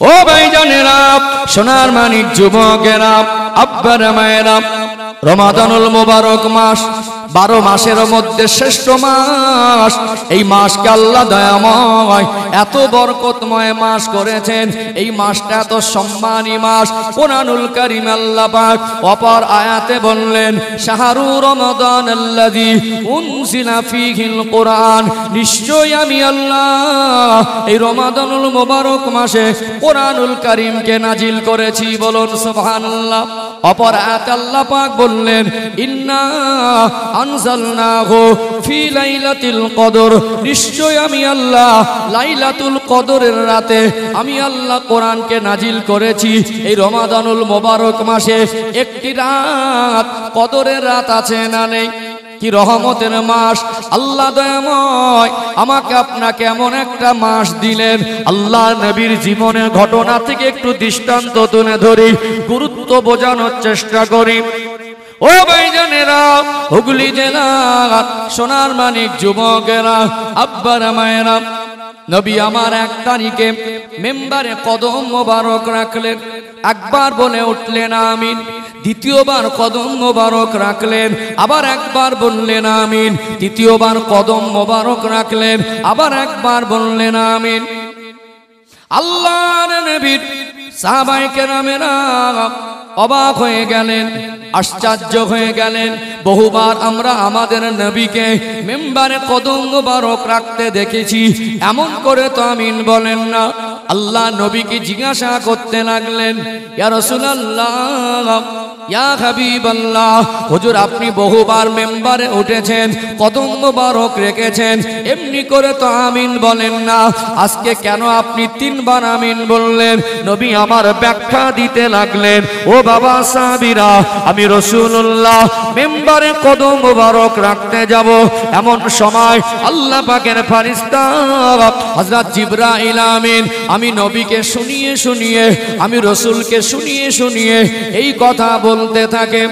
ও ভাইজানেরা, সোনার মানিক যুবকেরা, আব্বারা মায়েরা, রমাদানুল মুবারক মাস 12 মাসের মধ্যে শ্রেষ্ঠ মাস। এই মাসকে আল্লাহ দয়াময় এত বরকতময় মাস করেছেন। এই মাসটা এত সম্মানী মাস। কোরআনুল কারীম আল্লাহ পাক অপর আয়াতে বললেন, শাহরু রমাদানাল্লাযী উনজিলা ফীহিল কুরআন, নিশ্চয়ই আমি আল্লাহ এই রমাদানুল মুবারক মাসে কোরআনুল কারীমকে নাজিল করেছি। বলুন সুবহানাল্লাহ। অপর আয়াতে আল্লাহ পাক বললেন, ইন্না আনজালনাহু ফি লাইলাতিল কদর, নিশ্চয় আমি আল্লাহ লাইলাতুল কদরের রাতে আমি আল্লাহ কোরআনকে নাজিল করেছি। এই রমাদানুল মুবারক মাসে একটি রাত, কদরের রাত আছে না নেই? কি রহমতের মাস! আল্লাহ দয়াময় আমাকে আপনাকে এমন একটা মাস দিলেন। আল্লাহ নবীর জীবনের ঘটনা থেকে একটু দৃষ্টান্ত তুলে ধরি, গুরুত্ব বোঝানোর চেষ্টা করি। ও ভাইজানেরা, হুগলি জেলার সোনার মানিক যুবকেরা, আব্বারা মায়েরা, নবী আমার 1 তারিখে মেম্বারে কদম মোবারক রাখলেন। একবার বলে উঠলেন আমিন, দ্বিতীয়বার কদম মোবারক রাখলেন, আবার একবার বললেন আমিন, তৃতীয়বার কদম মোবারক রাখলেন, আবার একবার বললেন আমিন। আল্লাহর নবীর সাহাবায়ে কেরামেরা অবাক হয়ে গেলেন, আশ্চর্য হয়ে গেলেন। বহুবার আমরা আমাদের নবীকে মেম্বারে কদম মোবারক রাখতে দেখেছি, এমন করে তো আমিন বলেন না। আল্লাহ নবীকে জিজ্ঞাসা করতে লাগলেন, ইয়া রাসূলুল্লাহ, ইয়া হাবিবাল্লাহ, হুজুর আপনি বহুবার মেম্বারে উঠেছেন, কদম মোবারক রেখেছেন, এমনি করে তো আমিন বলেন না, আজকে কেন আপনি 3 বার আমিন বললেন? নবী আমার ব্যাখ্যা দিতে লাগলেন, ও বাবা সাহাবীরা, আমি রাসূলুল্লাহ মেম্বারে কদম মোবারক রাখতে যাব, এমন সময় আল্লাহ পাকের ফেরেশতা হযরত জিবরাইল আমিন আমি নবীকে শুনিয়ে শুনিয়ে, আমি রাসূলকে শুনিয়ে শুনিয়ে এই কথা বলতে থাকে,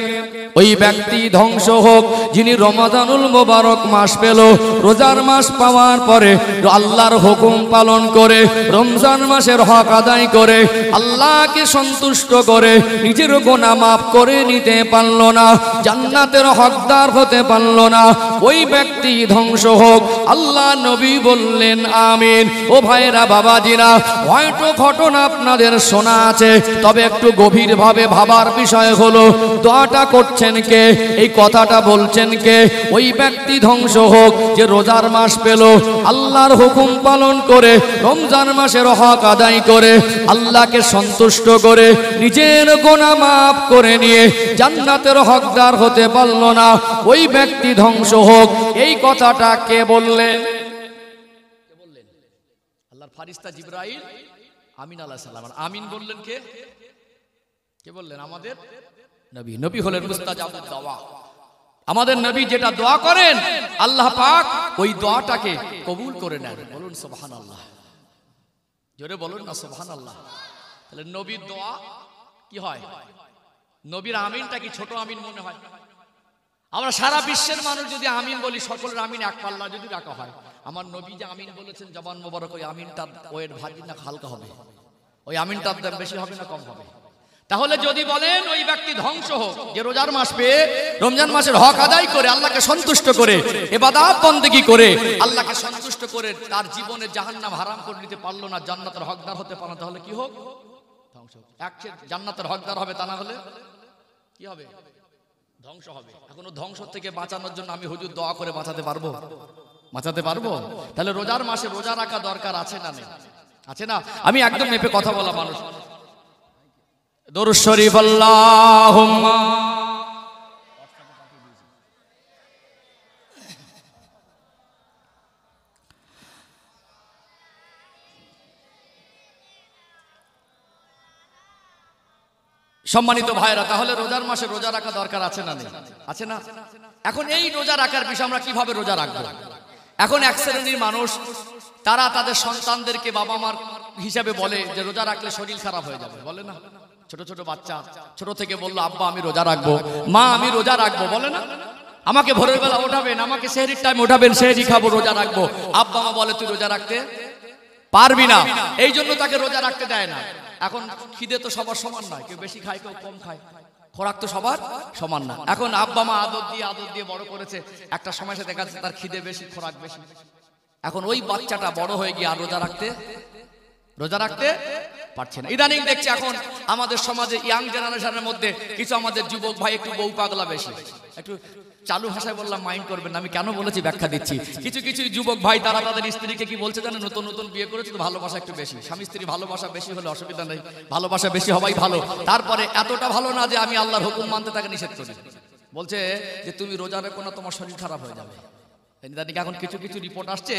ওই ব্যক্তি ধ্বংস হোক যিনি রমাদানুল মুবারক মাস পেল, রোজার মাস পাওয়ার পরে আল্লাহর হুকুম পালন করে, রমজান মাসের হক আদায় করে, আল্লাহকে সন্তুষ্ট করে, নিজের গুনাহ মাফ করে নিতে পারল না, জান্নাতের হকদার হতে পারল না, ওই ব্যক্তি ধ্বংস হোক। আল্লাহ নবী বললেন আমিন। ও ভাইরা, বাবাজিরা, হয়তো ঘটনা আপনাদের শোনা আছে, তবে একটু গভীরভাবে ভাবার বিষয় হলো, দোয়াটা করছেন কে, এই কথাটা বলছেন কে? ওই ব্যক্তি ধ্বংস হোক যে রোজার মাস পেল, আল্লাহর হুকুম পালন করে, রমজান মাসের হক আদায় করে, আল্লাহকে সন্তুষ্ট করে, নিজের গুনাহ মাফ করে নিয়ে জান্নাতের হকদার হতে পারল না, ওই ব্যক্তি ধ্বংস হোক। এই কথাটা কে বললেন? আল্লাহর ফেরেশতা জিবরাইল আমিন আলাইহিস সালাম। আমিন বললেন কে? কে বললেন? আমাদের নবী। নবী হলেন মুস্তাজাবুদ দাওয়া। আমাদের নবী যেটা দোয়া করেন, আল্লাহ পাক ওই দোয়াটাকে কবুল করে নেন। বলুন সুবহানাল্লাহ, জোরে বলুন না সুবহানাল্লাহ। তাহলে নবীর দোয়া কি হয়? নবীর আমিনটা কি ছোট আমিন মনে হয়? আমরা সারা বিশ্বের মানুষ যদি আমিন বলি, সকলের আমিন এক পাল্লা যদি রাখা হয়, আমার নবী যে আমিন বলেছেন জবান মোবারক, ওই আমিনটার ওয়েট ভারী না হালকা হবে? ওই আমিনটার দাম বেশি হবে না কম হবে? তাহলে যদি বলেন ওই ব্যক্তি ধ্বংস হোক যে রোজার মাস পেয়ে, রমজান মাসের হক আদায় করে, আল্লাহকে সন্তুষ্ট করে, ইবাদত বন্দেগী করে, আল্লাহকে সন্তুষ্ট করে তার জীবনে জাহান্নাম হারাম করে নিতে পারলো না, জান্নাতের হকদার হতে পারলো না, তাহলে কি হোক? ধ্বংস হোক। এক জান্নাতের হকদার হবে, তা না হলে কি হবে? ধ্বংস হবে। এখন ধ্বংস থেকে বাঁচানোর জন্য আমি হুজুর দোয়া করে বাঁচাতে পারবো? বাঁচাতে পারবো? তাহলে রোজার মাসে রোজা রাখা দরকার আছে না নেই? আছে না? আমি একদম মেপে কথা বলা মানুষ। দরুদ শরীফ আল্লাহুম্মা। সম্মানিত ভাইরা, তাহলে রোজার মাসে রোজা রাখা দরকার আছে না নেই? আছে না? এখন এই রোজা রাখার বিষয় আমরা কিভাবে রোজা রাখবো? এখন এক শ্রেণীর মানুষ, তারা তাদের সন্তানদেরকে বাবা মার হিসাবে বলে যে রোজা রাখলে শরীর খারাপ হয়ে যাবে, বলে না? ছোট ছোট বাচ্চা ছোট থেকে বললো, আব্বা আমি রোজা রাখবো, মা আমি রোজা রাখবো, বলে না? আমাকে ভোরের বেলা ওঠাবেন, আমাকে সেহরির টাইম ওঠাবেন, সেহরি খাবো, রোজা রাখবো। আব্বা মা বলে তুই রোজা রাখতে পারবি না, এই জন্য তাকে রোজা রাখতে দেয় না। এখন খিদে তো সবার সমান নয়, কেউ বেশি খায় কেউ কম খায়, খোরাক তো সবার সমান না। এখন আব্বা মা আদর দিয়ে বড় করেছে, একটা সময় সাথে দেখা যাচ্ছে তার খিদে বেশি খোরাক বেশি। এখন ওই বাচ্চাটা বড় হয়ে গিয়ে আর রোজা রাখতে পারছে না। ইদানিং দেখছি এখন আমাদের সমাজে ইয়াং জেনারেশনের মধ্যে কিছু আমাদের যুবক ভাই একটু বউ পাগলা বেশি। একটু চালু ভাষায় বললাম, মাইন্ড করবেন না, আমি কেন বলেছি ব্যাখ্যা দিচ্ছি। কিছু যুবক ভাই তারা তাদের স্ত্রীকে কি বলছে জানেন, নতুন বিয়ে করেছে তো ভালোবাসা একটু বেশি। স্বামী স্ত্রী ভালোবাসা বেশি হলে অসুবিধা নেই, ভালোবাসা বেশি হওয়াই ভালো। তারপরে এতটা ভালো না যে আমি আল্লাহর হুকুম মানতে তাকে নিষেধ করি। বলছে যে তুমি রোজা রেখো না, তোমার শরীর খারাপ হয়ে যাবে। এখন কিছু রিপোর্ট আসছে,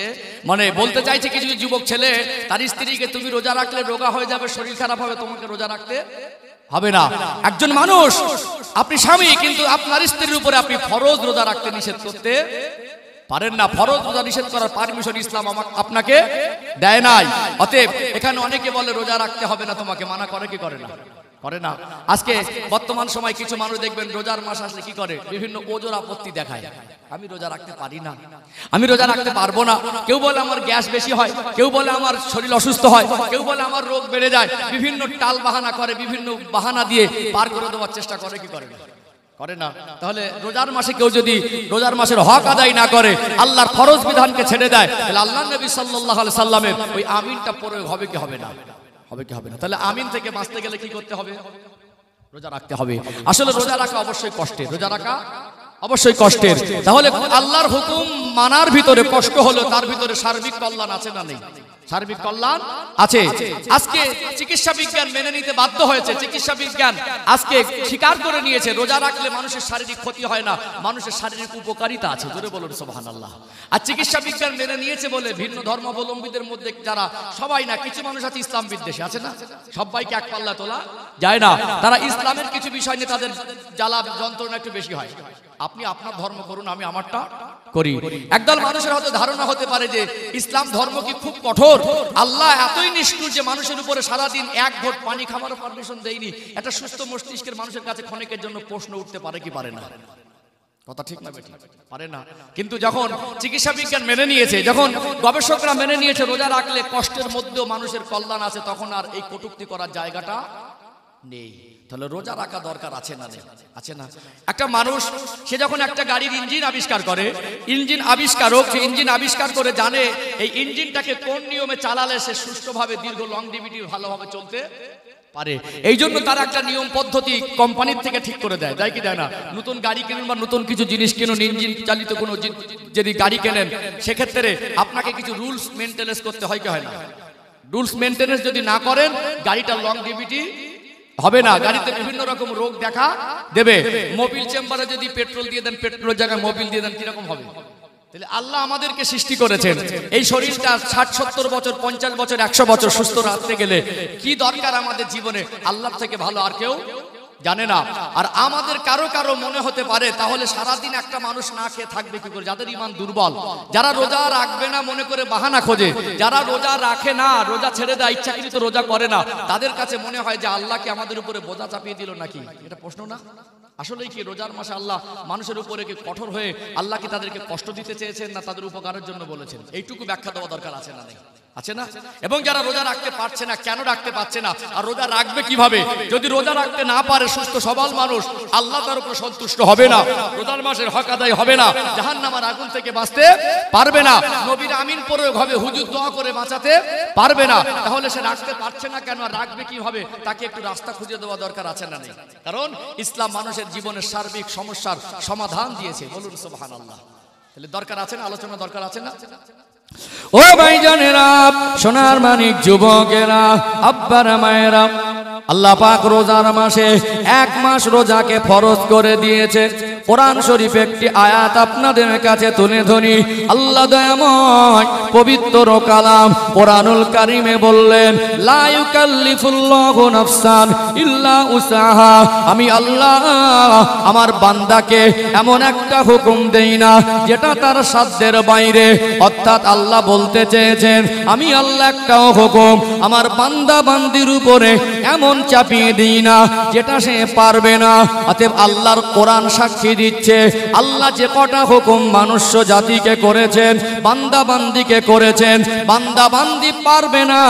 মানে বলতে চাইছে কিছু যুবক ছেলে তার স্ত্রীকে তুমি রোজা রাখলে রোগা হয়ে যাবে, শরীর খারাপ হবে, তোমাকে রোজা রাখতে হবে না। একজন মানুষ, আপনি স্বামী, কিন্তু আপনার স্ত্রীর উপরে আপনি ফরজ রোজা রাখতে নিষেধ করতে পারেন না। ফরজ রোজা নিষেধ করার পারমিশন ইসলাম আপনাকে দেয় নাই। অতএব এখানে অনেকে বলে রোজা রাখতে হবে না, তোমাকে মানা করে কি করে না? করে না। আজকে বর্তমান সময় কিছু মানুষ দেখবেন রোজার মাস আসলে কি করে, বিভিন্ন ওজোর আপত্তি দেখায়। আমি রোজা রাখতে পারি না, আমি রোজা রাখতে পারবো না। কেউ বলে আমার গ্যাস বেশি হয়, কেউ বলে আমার শরীর অসুস্থ হয়, কেউ বলে আমার রোগ বেড়ে যায়। বিভিন্ন টাল বাহানা করে, বিভিন্ন বাহানা দিয়ে পার করে দেওয়ার চেষ্টা করে কি করে না? করে না। তাহলে রোজার মাসে কেউ যদি রোজার মাসের হক আদায় না করে, আল্লাহর ফরজ বিধানকে ছেড়ে দেয়, তাহলে আল্লাহর নবী সাল্লাল্লাহু আলাইহি সাল্লামের ওই আমিনটা প্রয়োগ হবে কি হবে না? হবে কি হবে না? তাহলে আমিন থেকে বাঁচতে গেলে কি করতে হবে? রোজা রাখতে হবে। আসলে রোজা রাখা অবশ্যই কষ্টের, রোজা রাখা অবশ্যই কষ্টের। তাহলে আল্লাহর হুকুম মানার ভিতরে কষ্ট হলো, তার ভিতরে সার্বিক কল্যাণ আছে না নেই? সার্বিক কল্যাণ আছে। আজকে চিকিৎসা বিজ্ঞান মেনে নিতে বাধ্য হয়েছে। চিকিৎসা বিজ্ঞান আজকে স্বীকার করে নিয়েছে রোজা রাখলে মানুষের শারীরিক ক্ষতি হয় না, মানুষের শারীরিক উপকারিতা আছে। জোরে বলুন সুবহানাল্লাহ। আর চিকিৎসা বিজ্ঞান মেনে নিয়েছে বলে ভিন্ন ধর্মাবলম্বীদের মধ্যে যারা, সবাই না, কিছু মানুষ আছে ইসলাম বিদ্বেষী, আছে না? সবাইকে এক পাল্লা তোলা যায় না। তারা ইসলামের কিছু বিষয় নিয়ে তাদের জ্বালা যন্ত্রণা একটু বেশি হয়। আপনি আপনার ধর্ম করুন, আমি আমারটা করি। একদল মানুষের হয়তো ধারণা হতে পারে যে ইসলাম ধর্ম কি খুব কঠোর, আল্লাহ এতই নিষ্ঠুর যে মানুষের উপরে সারাদিন এক ঘট পানি খাবারও পারমিশন দেয়নি। একটা সুস্থ মস্তিষ্কের মানুষের কাছে ক্ষণিকের জন্য প্রশ্ন উঠতে পারে কি পারে না? কথা ঠিক না বেঠিক? পারে না। কিন্তু যখন চিকিৎসা বিজ্ঞান মেনে নিয়েছে, যখন গবেষকরা মেনে নিয়েছে রোজা রাখলে কষ্টের মধ্যেও মানুষের কল্যাণ আছে, তখন আর এই কটূক্তি করার জায়গাটা নেই। তাহলে রোজা রাখা দরকার আছে না? নেই? আছে না? একটা মানুষ সে যখন একটা গাড়ির ইঞ্জিন আবিষ্কার করে, ইঞ্জিন আবিষ্কারক সে ইঞ্জিন আবিষ্কার করে জানে এই ইঞ্জিনটাকে কোন নিয়মে চালালে সে সুষ্ঠুভাবে দীর্ঘ লংজিভিটি ভালোভাবে চলতে পারে। এই জন্য তারা একটা নিয়ম পদ্ধতি কোম্পানির থেকে ঠিক করে দেয়, দেয় কি দেয় না? নতুন গাড়ি কিনুন বা নতুন কিছু জিনিস কিনুন, ইঞ্জিন চালিত কোনো যদি গাড়ি কেনেন, সেক্ষেত্রে আপনাকে কিছু রুলস মেনটেনেন্স করতে হয় কি হয় না? রুলস মেনটেনেন্স যদি না করেন, গাড়িটার লংজিভিটি হবে না, গাড়িতে বিভিন্ন রকম রোগ দেখা দেবে। মোবিল চেম্বারে যদি পেট্রোল দিয়ে দেন, পেট্রোলের জায়গায় মোবিল দিয়ে দেন, কিরকম হবে? তাহলে আল্লাহ আমাদেরকে সৃষ্টি করেছেন, এই শরীরটা 60-70 বছর 50 বছর 100 বছর সুস্থ রাখতে গেলে কি দরকার আমাদের জীবনে, আল্লাহর থেকে ভালো আর কেউ জানে না। আর আমাদের কারো মনে হতে পারে তাহলে সারাদিন একটা মানুষ না খেয়ে থাকবে কি করে? যাদের ঈমান দুর্বল, যারা রোজা রাখবে না মনে করে বাহানা খোঁজে, যারা রোজা রাখে না, রোজা ছেড়ে দেয়, ইচ্ছাকৃত রোজা করে না, তাদের কাছে মনে হয় যে আল্লাহ কি আমাদের উপরে বোঝা চাপিয়ে দিল নাকি? এটা প্রশ্ন না? আসলেই কি রোজার মাসে আল্লাহ মানুষের উপরে কি কঠোর হয়ে আল্লাহ কি তাদেরকে কষ্ট দিতে চেয়েছেন না তাদের উপকারের জন্য বলেছেন? এইটুকু ব্যাখ্যা দেওয়া দরকার আছে না? নেই? আছে না? এবং যারা রোজা রাখতে পারছে না, কেন রাখতে পারছে না আর রোজা রাখবে কিভাবে? যদি রোজা রাখতে না পারে সুস্থ সবল মানুষ, আল্লাহ তার উপর সন্তুষ্ট হবে না, রোজার মাসের হক আদায় হবে না, জাহান্নামের আগুন থেকে বাঁচতে পারবে না, নবীর আমিন প্রয়োগ হবে, হুজুর দোয়া করে বাঁচাতে পারবে না। তাহলে সে রাখতে পারছে না কেন আর রাখবে কিভাবে? তাকে একটু রাস্তা খুঁজে দেওয়া দরকার আছে না? নেই? কারণ ইসলাম মানুষের জীবনের সার্বিক সমস্যার সমাধান দিয়েছে। বলুন সুবহানাল্লাহ। তাহলে দরকার আছে না? আলোচনা দরকার আছে না? ও ভাইজানেরা, সোনার মানিক যুবকেরা, আব্বারা মায়েরা, আল্লাহ পাক রোজার মাসে 1 মাস রোজাকে ফরজ করে দিয়েছে। কোরআন শরীফ একটি আয়াত আপনাদের কাছে তুলে ধরি। আল্লাহ দয়াময় পবিত্র কালাম কোরআনুল কারীমে বললেন, লা ইউকাল্লিফুল্লাহু নাফসান ইল্লা উসাহা। আমি আল্লাহ আমার বান্দাকে এমন একটা হুকুম দেই না যেটা তার সাধ্যের বাইরে। অর্থাৎ আল্লাহ বলতে চেয়েছেন, আমি আল্লাহ একটা হুকুম আমার বান্দা বান্দির উপরে এমন চাপিয়ে দিই না যেটা সে পারবে না। অতএব আল্লাহর কোরআন সাক্ষী দিচ্ছে আল্লাহ যে কটা হুকুম মানুষ্য জাতিকে করেছেন, বান্দা বান্দিকে করেছেন, বান্দা বান্দি পারবে না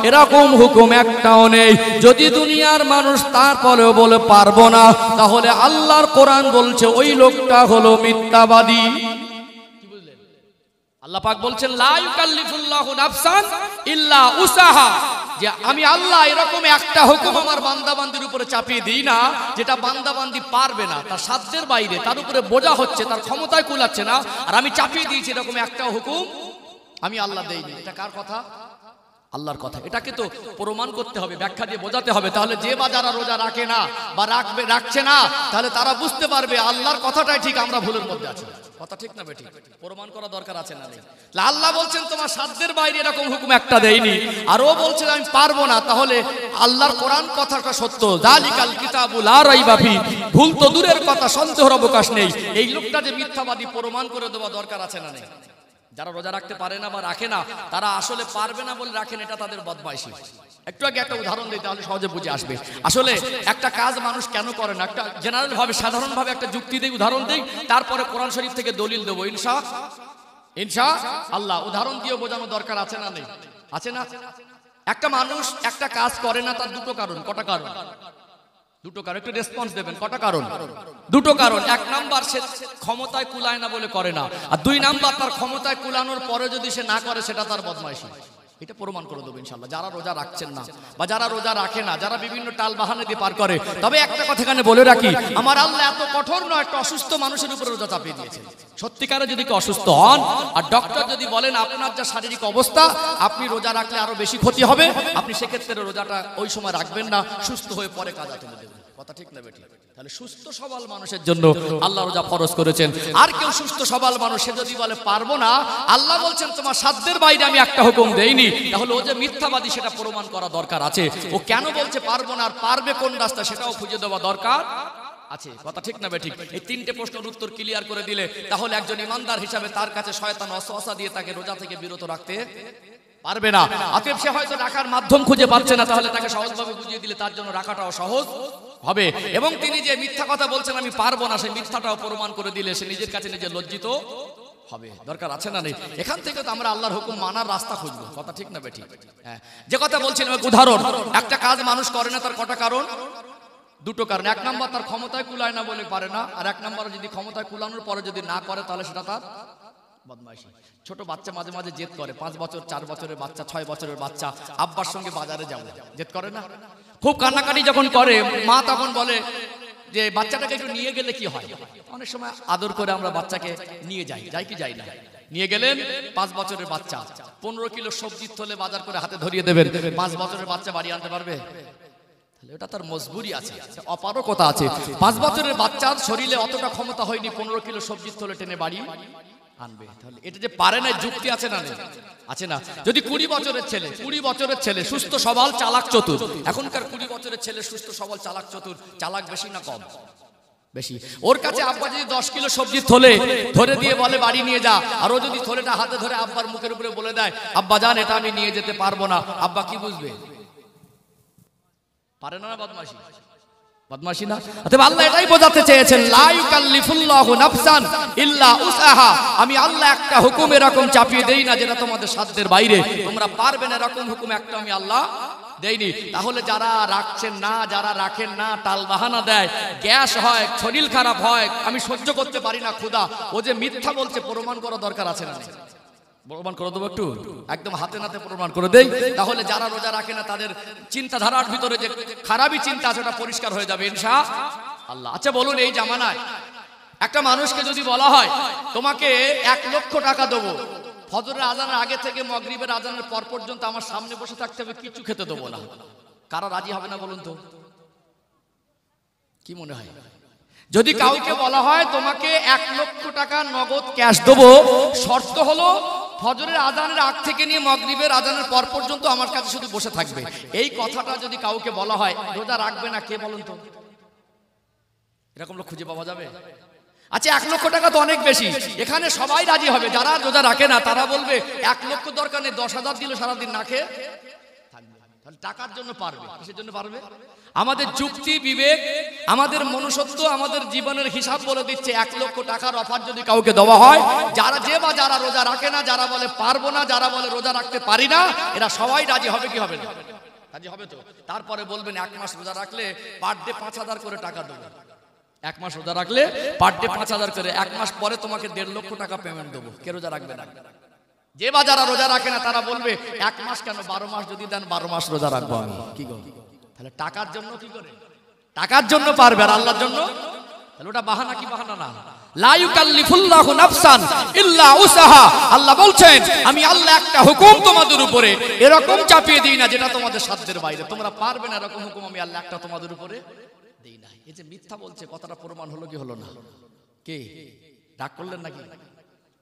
এরকম হুকুম একটাও নেই। যদি দুনিয়ার মানুষ তারপরেও বলে পারবো না, তাহলে আল্লাহর কোরআন বলছে ওই লোকটা হলো মিথ্যাবাদী। আল্লাহ পাক বলছেন লা ইউকাল্লিফুল্লাহু নাফসান ইল্লা উসাহা, যে আমি আল্লাহ এরকম একটা হুকুম আমার বান্দাবান্দির উপরে চাপিয়ে দিই না যেটা বান্দাবান্দি পারবে না, তার সাধ্যের বাইরে, তার উপরে বোঝা হচ্ছে, তার ক্ষমতায় কুলাচ্ছে না, আর আমি চাপিয়ে দিয়েছি এরকম একটা হুকুম আমি আল্লাহ দেইনি। এটা কার কথা? আল্লাহর কথা। এটাকে তো প্রমাণ করতে হবে, ব্যাখ্যা দিয়ে বোঝাতে হবে। তাহলে যে বা যারা রোজা রাখে না বা রাখছে না, তাহলে তারা বুঝতে পারবে আল্লাহর কথাটাই ঠিক, আমরা ভুলের মধ্যে আছি। কথা ঠিক না বেঠিক? প্রমাণ করা দরকার আছে না? নেই। আল্লাহ বলছেন তোমার সাধ্যের বাইরে এরকম হুকুম একটা দেয়নি, আর ও বলছে আমি পারবো না। তাহলে আল্লাহর কোরআন কথাটা সত্য, যালিকাল কিতাবু লা রাইবা ফি, ভুল তো দূরের কথা, সন্দেহের অবকাশ নেই। এই লোকটা যে মিথ্যাবাদী প্রমাণ করে দেওয়া দরকার আছে না? নেই। যারা রোজা রাখতে পারে না বা রাখে না, তারা আসলে পারবে না বলে রাখেন, এটা তাদের বদমাইশি। একটু আগে একটা উদাহরণ দিই, তাহলে সহজে বুঝে আসবে। আসলে একটা কাজ মানুষ কেন করে না, একটা জেনারেল ভাবে, সাধারণ ভাবে একটা যুক্তি দেই, উদাহরণ দেই, তারপরে কোরআন শরীফ থেকে দলিল দেবো ইনশাআল্লাহ। উদাহরণ দিয়ে বোঝানো দরকার আছে না? নেই? আছে না? একটা মানুষ একটা কাজ করে না, তার দুটো কারণ। কটা কারণ? দুটো কারণ। একটু রেসপন্স দেবেন। কটা কারণ? দুটো কারণ। এক নাম্বার, সে ক্ষমতায় কুলায় না বলে করে না, আর দুই নাম্বার, তার ক্ষমতায় কুলানোর পরে যদি সে না করে সেটা তার বদমাইশি। এটা প্রমাণ করে দেবো ইনশাআল্লাহ। যারা রোজা রাখছেন না বা যারা রোজা রাখে না, যারা বিভিন্ন টাল বাহানা দিয়ে পার করে, তবে একটা কথা এখানে বলে রাখি, আমার আল্লাহ এত কঠোর নয়, একটা অসুস্থ মানুষের উপরে রোজা চাপিয়ে দিয়েছেন। সত্যিকারে যদি কেউ অসুস্থ হন আর ডক্টর যদি বলেন আপনার যা শারীরিক অবস্থা, আপনি রোজা রাখলে আরো বেশি ক্ষতি হবে, আপনি সেক্ষেত্রে রোজাটা ওই সময় রাখবেন না, সুস্থ হয়ে পরে কাজা তুলে দেবেন। কথা ঠিক না বেঠিক? তাহলে সুস্থ সবল মানুষের জন্য আল্লাহ রোজা ফরজ করেছেন। আর কেউ সুস্থ সবল মানুষ, সে যদি বলে পারবো না, আল্লাহ বলছেন তোমার সাধ্যের বাইরে আমি একটা হুকুম দেইনি, তাহলে ও যে মিথ্যাবাদী সেটা প্রমাণ করা দরকার আছে। ও কেন বলছে পারবো না, আর পারবে কোন রাস্তা সেটাও খুঁজে দেওয়া দরকার আছে। কথা ঠিক না বেঠিক? এই তিনটে প্রশ্নের উত্তর ক্লিয়ার করে দিলে তাহলে একজন ইমানদার হিসাবে তার কাছে শয়তান ওয়াসওয়াসা দিয়ে তাকে রোজা থেকে বিরত রাখতে পারবে না। অতএব সে হয়তো রাখার মাধ্যম খুঁজে পাচ্ছে না, তাহলে তাকে সহজভাবে বুঝিয়ে দিলে তার জন্য রাখাটাও সহজ হবে। এবং তিনি যে মিথ্যা কথা বলছেন আমি পারবো না, সেই মিথ্যাটাও প্রমাণ করে দিলে সে নিজের কাছে নিজে লজ্জিত হবে। দরকার আছে না? নেই? এখান থেকে তো আমরা আল্লাহর হুকুম মানার রাস্তা খুঁজবো। কথা ঠিক না বেঠিক? হ্যাঁ, যে কথা বলছিলাম, উদাহরণ, একটা কাজ মানুষ করে না, তার কটা কারণ? দুটো কারণ। এক নাম্বার, তার ক্ষমতায় কুলায় না বলে পারে না, আর এক নাম্বার, যদি ক্ষমতায় কুলানোর পরে যদি না করে তাহলে সেটা তার বদমাইশি। ছোট বাচ্চা মাঝে মাঝে জেদ করে, 5 বছর 4 বছরের বাচ্চা, 6 বছরের বাচ্চা, আব্বার সঙ্গে বাজারে যাবো, জেদ করে না? খুব কান্নাকাটি যখন করে, মা তখন বলে যে বাচ্চাটাকে একটু নিয়ে গেলে কি হয়। অনেক সময় আদর করে আমরা বাচ্চাকে নিয়ে যাই কি যাই না? নিয়ে গেলেন 5 বছরের বাচ্চা, 15 কিলো সবজি থলে বাজার করে হাতে ধরিয়ে দেবেন, 5 বছরের বাচ্চা বাড়ি আনতে পারবে? এটা তার মজবুরি আছে, অপারগতা আছে। 5 বছরের বাচ্চার শরীরে অতটা ক্ষমতা হয়নি 15 কিলো সবজি থলে টেনে বাড়ি আনবে। তাহলে এটা যে পারে না, যুক্তি আছে না? আছে না? যদি 20 বছরের ছেলে সুস্থ সবল চালাক চতুর, এখনকার 20 বছরের ছেলে সুস্থ সবল চালাক চতুর, চালাক বেশি না কম? বেশি। ওর কাছে আব্বা যদি 10 কিলো সবজি থলে ধরে দিয়ে বলে বাড়ি নিয়ে যা, আর ও যদি থলেটা হাতে ধরে আব্বার মুখের উপরে বলে দেয় আব্বা জান এটা আমি নিয়ে যেতে পারবো না, আব্বা কি বুঝবে? পারে না? বদমাশি। বদমাশি না? অতএব আল্লাহ এটাই বোঝাতে চেয়েছেন, লা ইউকাল্লিফুল্লাহু নাফসান ইল্লা উসাহা, আমি আল্লাহ একটা হুকুম এরকম চাপিয়ে দেই না যেটা তোমাদের সাধ্যের বাইরে, তোমরা পারবে না, এরকম হুকুম একটা আমি আল্লাহ দেইনি। তাহলে যারা রাখছেন না, যারা রাখেন না, টাল বাহানা দেয়, গ্যাস হয়, শরীর খারাপ হয়, আমি সহ্য করতে পারি না ক্ষুধা, ও যে মিথ্যা বলছে, প্রমাণ করা দরকার আছে না? প্রমাণ করে দেবো একটু, একদম হাতে নাতে প্রমাণ করে দেই। তাহলে যারা রোজা রাখে না তাদের চিন্তাধারার ভিতরে যে খারাপই চিন্তা আছে ওটা পরিষ্কার হয়ে যাবে ইনশাআল্লাহ। আচ্ছা বলুন, এই জামানায় একটা মানুষকে যদি বলা হয় তোমাকে 1 লক্ষ টাকা দেবো, ফজরের আজানের আগে থেকে মাগরিবের আজানের পর পর্যন্ত আমার সামনে বসে থাকতে হবে, কিছু খেতে দেবো না, কারা রাজি হবে না বলুন তো? কি মনে হয়? যদি কাউকে বলা হয় তোমাকে 1 লক্ষ টাকা নগদ ক্যাশ দেবো, শর্ত হলো ফজরের আজানের আগ থেকে নিয়ে মাগরিবের আজানের পর পর্যন্ত আমার কাছে শুধু বসে থাকবে, এই কথাটা যদি কাউকে বলা হয়, রোজা রাখবে না কে বলুন তো? এরকম লোক খুঁজে পাওয়া যাবে? আচ্ছা 1 লক্ষ টাকা তো অনেক বেশি, এখানে সবাই রাজি হবে, যারা রোজা রাখে না তারা বলবে 1 লক্ষ দরকার নেই, 10,000 দিলে সারাদিন না খেয়ে থাকবে। তাহলে টাকার জন্য পারবে, কিসের জন্য পারবে? আমাদের যুক্তি বিবেক, আমাদের মনুষ্যত্ব, আমাদের জীবনের হিসাব বলে দিচ্ছে 1 লক্ষ টাকার অফার যদি কাউকে দেওয়া হয়, যারা রোজা রাখে না, যারা বলে পারবো না, যারা বলে রোজা রাখতে পারি না, এরা সবাই রাজি হবে কি হবে না? রাজি হবে তো। তারপরে বলবেন 1 মাস রোজা রাখলে পার ডে 5000 করে টাকা দেবো। 1 মাস রোজা রাখলে পার ডে 5000 করে, 1 মাস পরে তোমাকে 1.5 লক্ষ টাকা পেমেন্ট দেবো। কে রোজা রাখবে না? যে বা যারা রোজা রাখে না তারা বলবে 1 মাস কেন, 12 মাস যদি দেন 12 মাস রোজা রাখবো আমি। কি গো? তাহলে টাকার জন্য কি করে? টাকার জন্য পারবে, আর আল্লাহর জন্য? তাহলে ওটা বাহানা কি বাহানা না? লা ইউকাল্লিফুল্লাহু নাফসান ইল্লা উসাহা। আল্লাহ বলছেন আমি আল্লাহ একটা হুকুম তোমাদের উপরে এরকম চাপিয়ে দিই না যেটা তোমাদের সাধ্যের বাইরে, তোমরা পারবে না, এরকম হুকুম আমি আল্লাহ একটা তোমাদের উপরে দেই না। এই যে মিথ্যা বলছে, কথাটা প্রমাণ হলো কি হলো না? কে ডাক করলেন নাকি?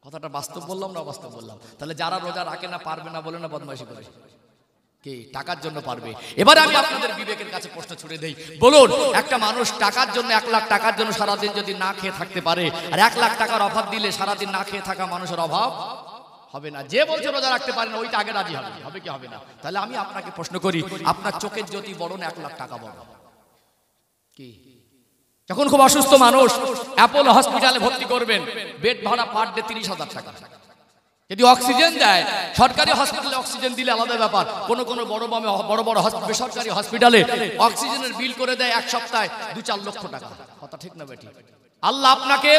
কথাটা বাস্তব বললাম না অবাস্তব বললাম? তাহলে যারা রোজা রাখে না পারবে না বলে না বদমাইশি করে? কে টাকার জন্য পারবে? এবারে আমি আপনাদের বিবেকের কাছে প্রশ্ন ছুড়ে দেই, বলুন একটা মানুষ টাকার জন্য 1 লাখ টাকার জন্য সারাদিন যদি না খেয়ে থাকতে পারে, আর 1 লাখ টাকার অফার দিলে সারাদিন না খেয়ে থাকা মানুষের অভাব হবে না? যে বলছে রোজা রাখতে পারে না ওইটা আগে রাজি হবে, হবে কি হবে না? তাহলে আমি আপনাকে প্রশ্ন করি, আপনার চোখের জ্যোতি বড় না 1 লাখ টাকা বড়? কি? যখন খুব অসুস্থ মানুষ অ্যাপোলো হসপিটালে ভর্তি করবেন, বেড ভাড়া পার ডে 30,000 টাকা। যদি অক্সিজেন দেয়, সরকারি হসপিটালে অক্সিজেন দিলে আলাদা ব্যাপার, কোনো বড় বড় বেসরকারি হসপিটালে অক্সিজেনের বিল করে দেয় 1 সপ্তাহে 2-4 লক্ষ টাকা। কথা ঠিক না বেটি? আল্লাহ আপনাকে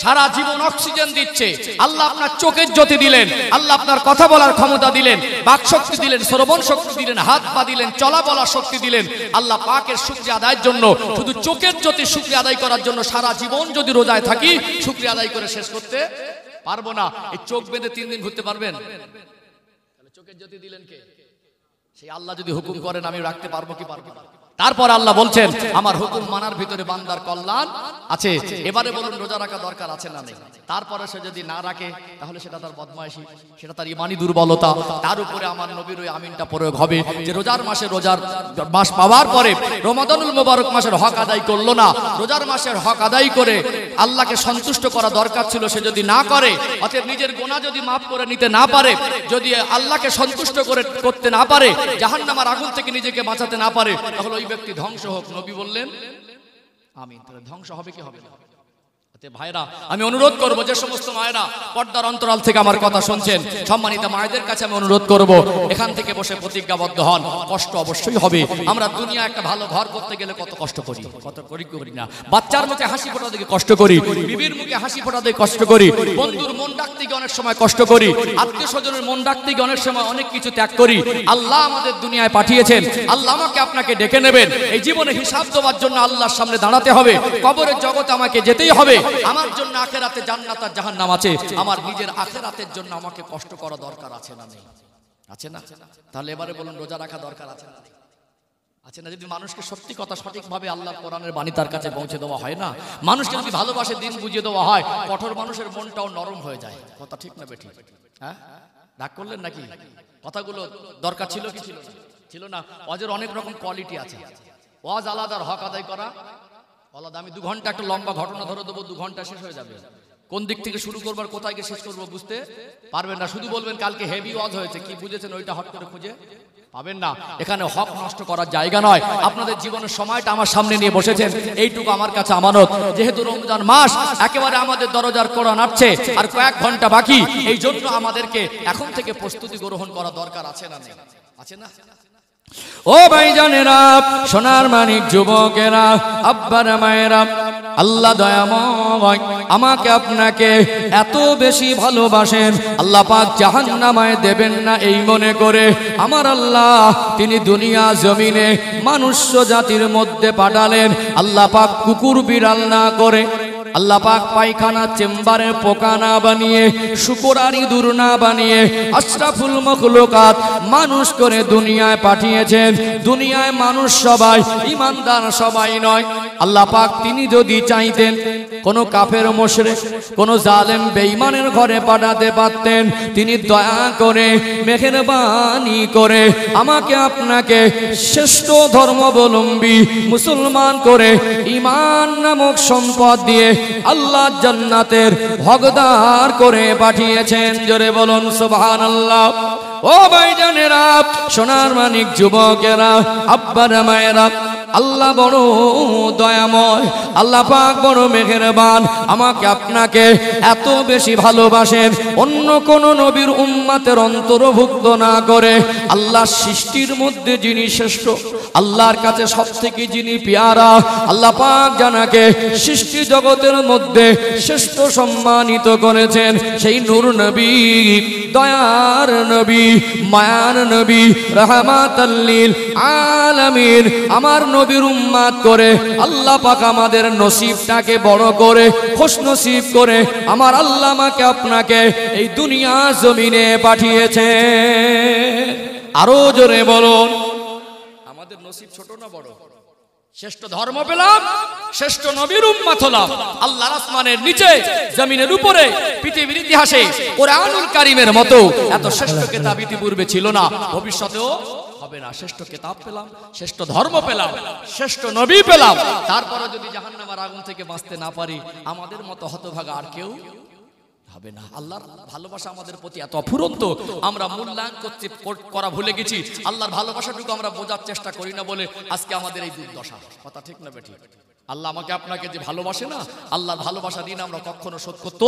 সারা জীবন অক্সিজেন দিচ্ছে, আল্লাহ আপনার চোখের জ্যোতি দিলেন, আল্লাহ আপনার কথা বলার ক্ষমতা দিলেন, বাক শক্তি দিলেন, শ্রবণ শক্তি দিলেন, হাত পা দিলেন, চলা বলার শক্তি দিলেন। আল্লাহ পাকের শুকরিয়া আদায়ের জন্য, শুধু চোখের জ্যোতি শুকরিয়া আদায় করার জন্য সারা জীবন যদি রোজায় থাকি, শুকরিয়া আদায় করে শেষ করতে পারবো না। এই চোখ বেঁধে 3 দিন ঘুরতে পারবেন? তাহলে চোখের জ্যোতি দিলেন কে? সেই আল্লাহ যদি হুকুম করেন আমি রাখতে পারবো কি পারবো না? তারপর আল্লাহ বলছেন আমার হুকুম মানার ভিতরে বান্দার কল্যাণ আছে। এবারে বলুন রোজা রাখা দরকার আছে না নেই? তারপরে সে যদি না রাখে তাহলে সেটা তার বদমাইশি, সেটা তার ইমানি দুর্বলতা। তার উপরে আমার নবীর ওই আমিনটা প্রয়োগ হবে যে রোজার মাস পাওয়ার পরে রমাদানুল মোবারক মাসের হক আদায় করলো না, রোজার মাসের হক আদায় করে আল্লাহকে সন্তুষ্ট করা দরকার ছিল, সে যদি না করে, অতএব নিজের গুনাহ যদি মাফ করে নিতে না পারে, যদি আল্লাহকে সন্তুষ্ট করতে না পারে, জাহান্নামের আগুন থেকে নিজেকে বাঁচাতে না পারে, তাহলে ওই ব্যক্তি ধ্বংস হোক। নবী বললেন আমিন। তাহলে ধ্বংস হবে কি হবে না? ভাইরা আমি অনুরোধ করব, যে সমস্ত মায়েরা পর্দার অন্তরাল থেকে আমার কথা শুনছেন, সম্মানিত মায়েদের কাছে আমি অনুরোধ করব এখান থেকে বসে প্রতিজ্ঞাবদ্ধ হন। কষ্ট অবশ্যই হবে। আমরা দুনিয়া একটা ভালো ঘর করতে গেলে কত কষ্ট করি, কত করি না? বাচ্চার মুখে হাসি ফোটা দেখে কষ্ট করি, বিবির মুখে হাসি ফোটা দেখে কষ্ট করি, বন্ধুর মন ডাকতে গিয়ে অনেক সময় কষ্ট করি, আত্মীয় স্বজনের মন ডাকতে গিয়ে অনেক সময় অনেক কিছু ত্যাগ করি। আল্লাহ আমাদের দুনিয়ায় পাঠিয়েছেন, আল্লাহ আমাকে আপনাকে ডেকে নেবেন। এই জীবনে হিসাব দেওয়ার জন্য আল্লাহর সামনে দাঁড়াতে হবে, কবরের জগতে আমাকে যেতেই হবে। আমার জন্য আখিরাতে জান্নাত আর জাহান্নাম আছে, আমার নিজের আখিরাতের জন্য আমাকে কষ্ট করা দরকার আছে না নেই? আছে না? তাহলে এবারে বলুন রোজা রাখা দরকার আছে না? আছে না? যদি মানুষকে সত্যি কথা সঠিকভাবে আল্লাহর কোরআনের বাণী তার কাছে পৌঁছে দেওয়া হয় না, মানুষকে যদি ভালোবাসে দিন বুঝিয়ে দেওয়া হয়, কঠোর মানুষের মনটাও নরম হয়ে যায়। কথা ঠিক না বেঠিক? হ্যাঁ, রাগ করলেন নাকি? কথাগুলো দরকার ছিল কি ছিল না? ওয়াজের অনেক রকম কোয়ালিটি আছে। ওয়াজ আলাদার হক আদায় করা আলাদা। আমি 2 ঘন্টা একটা লম্বা ঘটনা ধরে দেবো, 2 ঘন্টা শেষ হয়ে যাবে। কোন দিক থেকে শুরু করবার কোথায় গিয়ে শেষ করবো বুঝতে পারবেন না। শুধু বলবেন কালকে হেভি ওয়াজ হয়েছে, কি বুঝেছেন ওইটা হট করে খুঁজে পাবেন না। এখানে হক নষ্ট করার জায়গা নয়। আপনাদের জীবনের সময়টা আমার সামনে নিয়ে বসেছেন, এইটুকু আমার কাছে আমানত। যেহেতু রমজান মাস একেবারে আমাদের দরজার কোরআন আসছে, আর কয়েক ঘন্টা বাকি, এই জন্য আমাদেরকে এখন থেকে প্রস্তুতি গ্রহণ করা দরকার আছে না? আছে না? ও ভাইজানেরা, সোনার মানিক যুবকেরা, আব্বারা মায়েরা, আল্লাহ দয়াময় আমাকে আপনাকে এত বেশি ভালোবাসেন, আল্লাহ পাক জাহান্নামায় দেবেন না এই মনে করে আমার আল্লাহ তিনি দুনিয়া জমিনে মনুষ্য জাতির মধ্যে পাঠালেন। আল্লাহ পাক কুকুর বিড়াল না করে, আল্লাহ পাক পায়খানা চেম্বারের পোকা না বানিয়ে, শুকরার ইঁদুর না বানিয়ে আশরাফুল মাখলুকাত মানুষ করে দুনিয়ায় পাঠিয়েছেন। দুনিয়ায় মানুষ সবাই ঈমানদার সবাই নয়। আল্লাহ পাক তিনি যদি চাইতেন কোন কাফের মুশরিক, কোন জালেম বেঈমানের ঘরে পাঠাতে পারতেন। তিনি দয়া করে মেহেরবানি করে আমাকে আপনাকে শ্রেষ্ঠ ধর্মাবলম্বী মুসলমান করে ঈমান নামক সম্পদ দিয়ে আল্লাহ জান্নাতের হকদার করে পাঠিয়েছেন। জোরে বলুন সুবহানাল্লাহ। ও ভাইজানেরা, সোনার মানিক যুবকেরা, আব্বারা মায়েরা, আল্লাহ বড় দয়াময়, আল্লাহ পাক বড় মেহেরবান। আমাকে আপনাকে এত বেশি ভালোবাসেন, অন্য কোন নবীর উম্মতের অন্তর্ভুক্ত না করে আল্লাহ সৃষ্টির মধ্যে যিনি শ্রেষ্ঠ, আল্লাহর কাছে সবথেকে যিনি পেয়ারা, আল্লাহ পাক জানাকে সৃষ্টি জগতের মধ্যে শ্রেষ্ঠ সম্মানিত করেছেন সেই নূর নবী, দয়ার নবী, মায়ার নবী, রাহমাতাল লিল আলামিন আমার নবীর উম্মত করে আল্লাহ পাক আমাদের নসিবটাকে বড় করে খুশনসিব করে আমার আল্লাহ আমাকে আপনাকে এই দুনিয়া জমিনে পাঠিয়েছে। আরো জোরে বলুন, আমাদের নসিব ছোট না বড়? শ্রেষ্ঠ ধর্ম পেলাম, শ্রেষ্ঠ নবীর উম্মত হলাম। আল্লাহর আসমানের নিচে জমিনের উপরে পৃথিবীর ইতিহাসে কোরআনুল কারীমের মতো এত শ্রেষ্ঠ কিতাব ইতিপূর্বে ছিল না, ভবিষ্যতেও হবে না। শ্রেষ্ঠ কিতাব পেলাম, শ্রেষ্ঠ ধর্ম পেলাম, শ্রেষ্ঠ নবী পেলাম, তারপরে যদি জাহান্নামের আগুন থেকে বাঁচতে না পারি আমাদের মতো হতভাগা আর কেউ হবে না। আল্লাহর ভালোবাসা আমাদের প্রতি এত অফুরন্ত, আমরা মূল্যায়ন করা ভুলে গেছি। আল্লাহর ভালোবাসাটুকু আমরা বোঝার চেষ্টা করি না বলে আজকে আমাদের এই দুর্দশা। কথা ঠিক না বেঠিক? আল্লাহ আমাকে আপনাকে যে ভালোবাসে না, আল্লাহর ভালোবাসা দিন আমরা কখনো শোধ করতে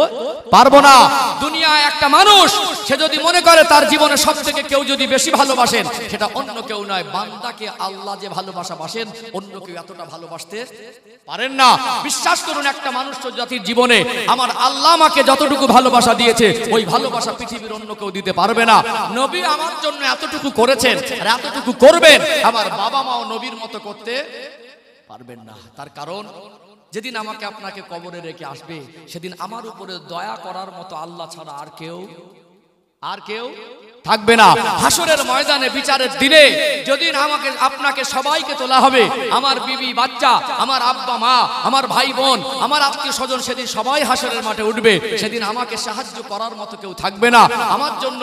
পারবো না। দুনিয়ায় একটা মানুষ সে যদি মনে করে তার জীবনে সব থেকে কেউ যদি বেশি ভালোবাসেন, সেটা অন্য কেউ নয়, বান্দাকে আল্লাহ যে ভালোবাসা বাসেন অন্য কেউ এতটা ভালোবাসতে পারেন না। বিশ্বাস করুন, একটা মানুষ জাতির জীবনে আমার আল্লাহ আমাকে যতটুকু ভালোবাসা দিয়েছে ওই ভালোবাসা পৃথিবীর অন্য কেউ দিতে পারবে না। নবী আমার জন্য এতটুকু করেছেন আর এতটুকু করবেন, আমার বাবা মাও নবীর মতো করতে পারবেন না। তার কারণ যেদিন আমাকে আপনাকে কবরে রেখে আসবে সেদিন আমার উপরে দয়া করার মতো আল্লাহ ছাড়া আর কেউ থাকবে না। হাসরের ময়দানে বিচারের দিনে যেদিন আমাকে আপনাকে সবাইকে তোলা হবে, আমার বিবি বাচ্চা, আমার আব্বা মা, আমার ভাই বোন, আমার আত্মীয় স্বজন, সেদিন সবাই হাসরের মাঠে উঠবে। সেদিন আমাকে সাহায্য করার মতো কেউ থাকবে না, আমার জন্য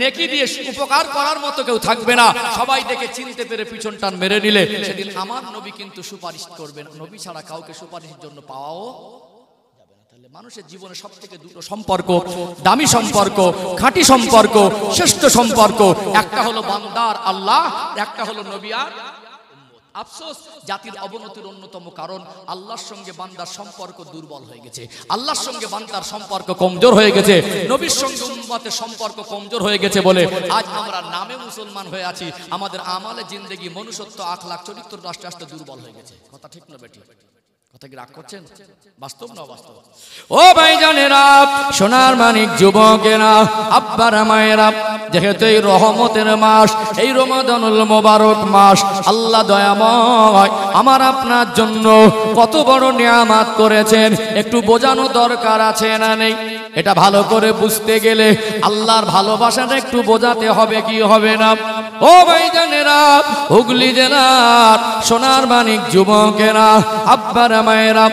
নেকি দিয়ে উপকার করার মতো কেউ থাকবে না। সবাই দেখে চিনতে পেরে পিছন টান মেরে নিলে সেদিন আমার নবী কিন্তু সুপারিশ করবেন। নবী ছাড়া কাউকে সুপারিশের জন্য পাওয়াও মানুষের জীবনে সব থেকে দুটো সম্পর্ক, দামি সম্পর্ক, খাঁটি সম্পর্ক, শ্রেষ্ঠ সম্পর্ক, একটা হলো বান্দার আল্লাহ, একটা হলো নবী আর উম্মত। আফসোস, জাতির অবনতির অন্যতম কারণ আল্লাহর সঙ্গে বান্দার সম্পর্ক দুর্বল হয়ে গেছে, আল্লাহর সঙ্গে বান্দার সম্পর্ক কমজোর হয়ে গেছে, নবীর সঙ্গে উম্মতের সম্পর্ক কমজোর হয়ে গেছে বলে আজ আমরা নামে মুসলমান হয়ে আছি, আমাদের আমালে জিন্দেগি, মনুষ্যত্ব, আখলাক, চরিত্র রাষ্ট্রে রাষ্ট্রে দুর্বল হয়ে গেছে। কথা ঠিক না বেটি? কথা কি রাগ করছেন? বাস্তব না বাস্তব? ও ভাইজানেরা, সোনার মানিক যুবকেরা, আব্বারা মায়েরা, যেহেতু এই রহমতের মাস, এই রমাদানুল মোবারক মাস, আল্লাহ দয়াময় আমার আপনার জন্য কত বড় নিয়ামত করেছেন, একটু বোঝানো দরকার আছে না নেই? এটা ভালো করে বুঝতে গেলে আল্লাহর ভালোবাসাটা একটু বোঝাতে হবে কি হবে না? ও ভাইজানেরা, হুগলি জেলার সোনার মানিক যুবকেরা, আব্বারা মায়েরা,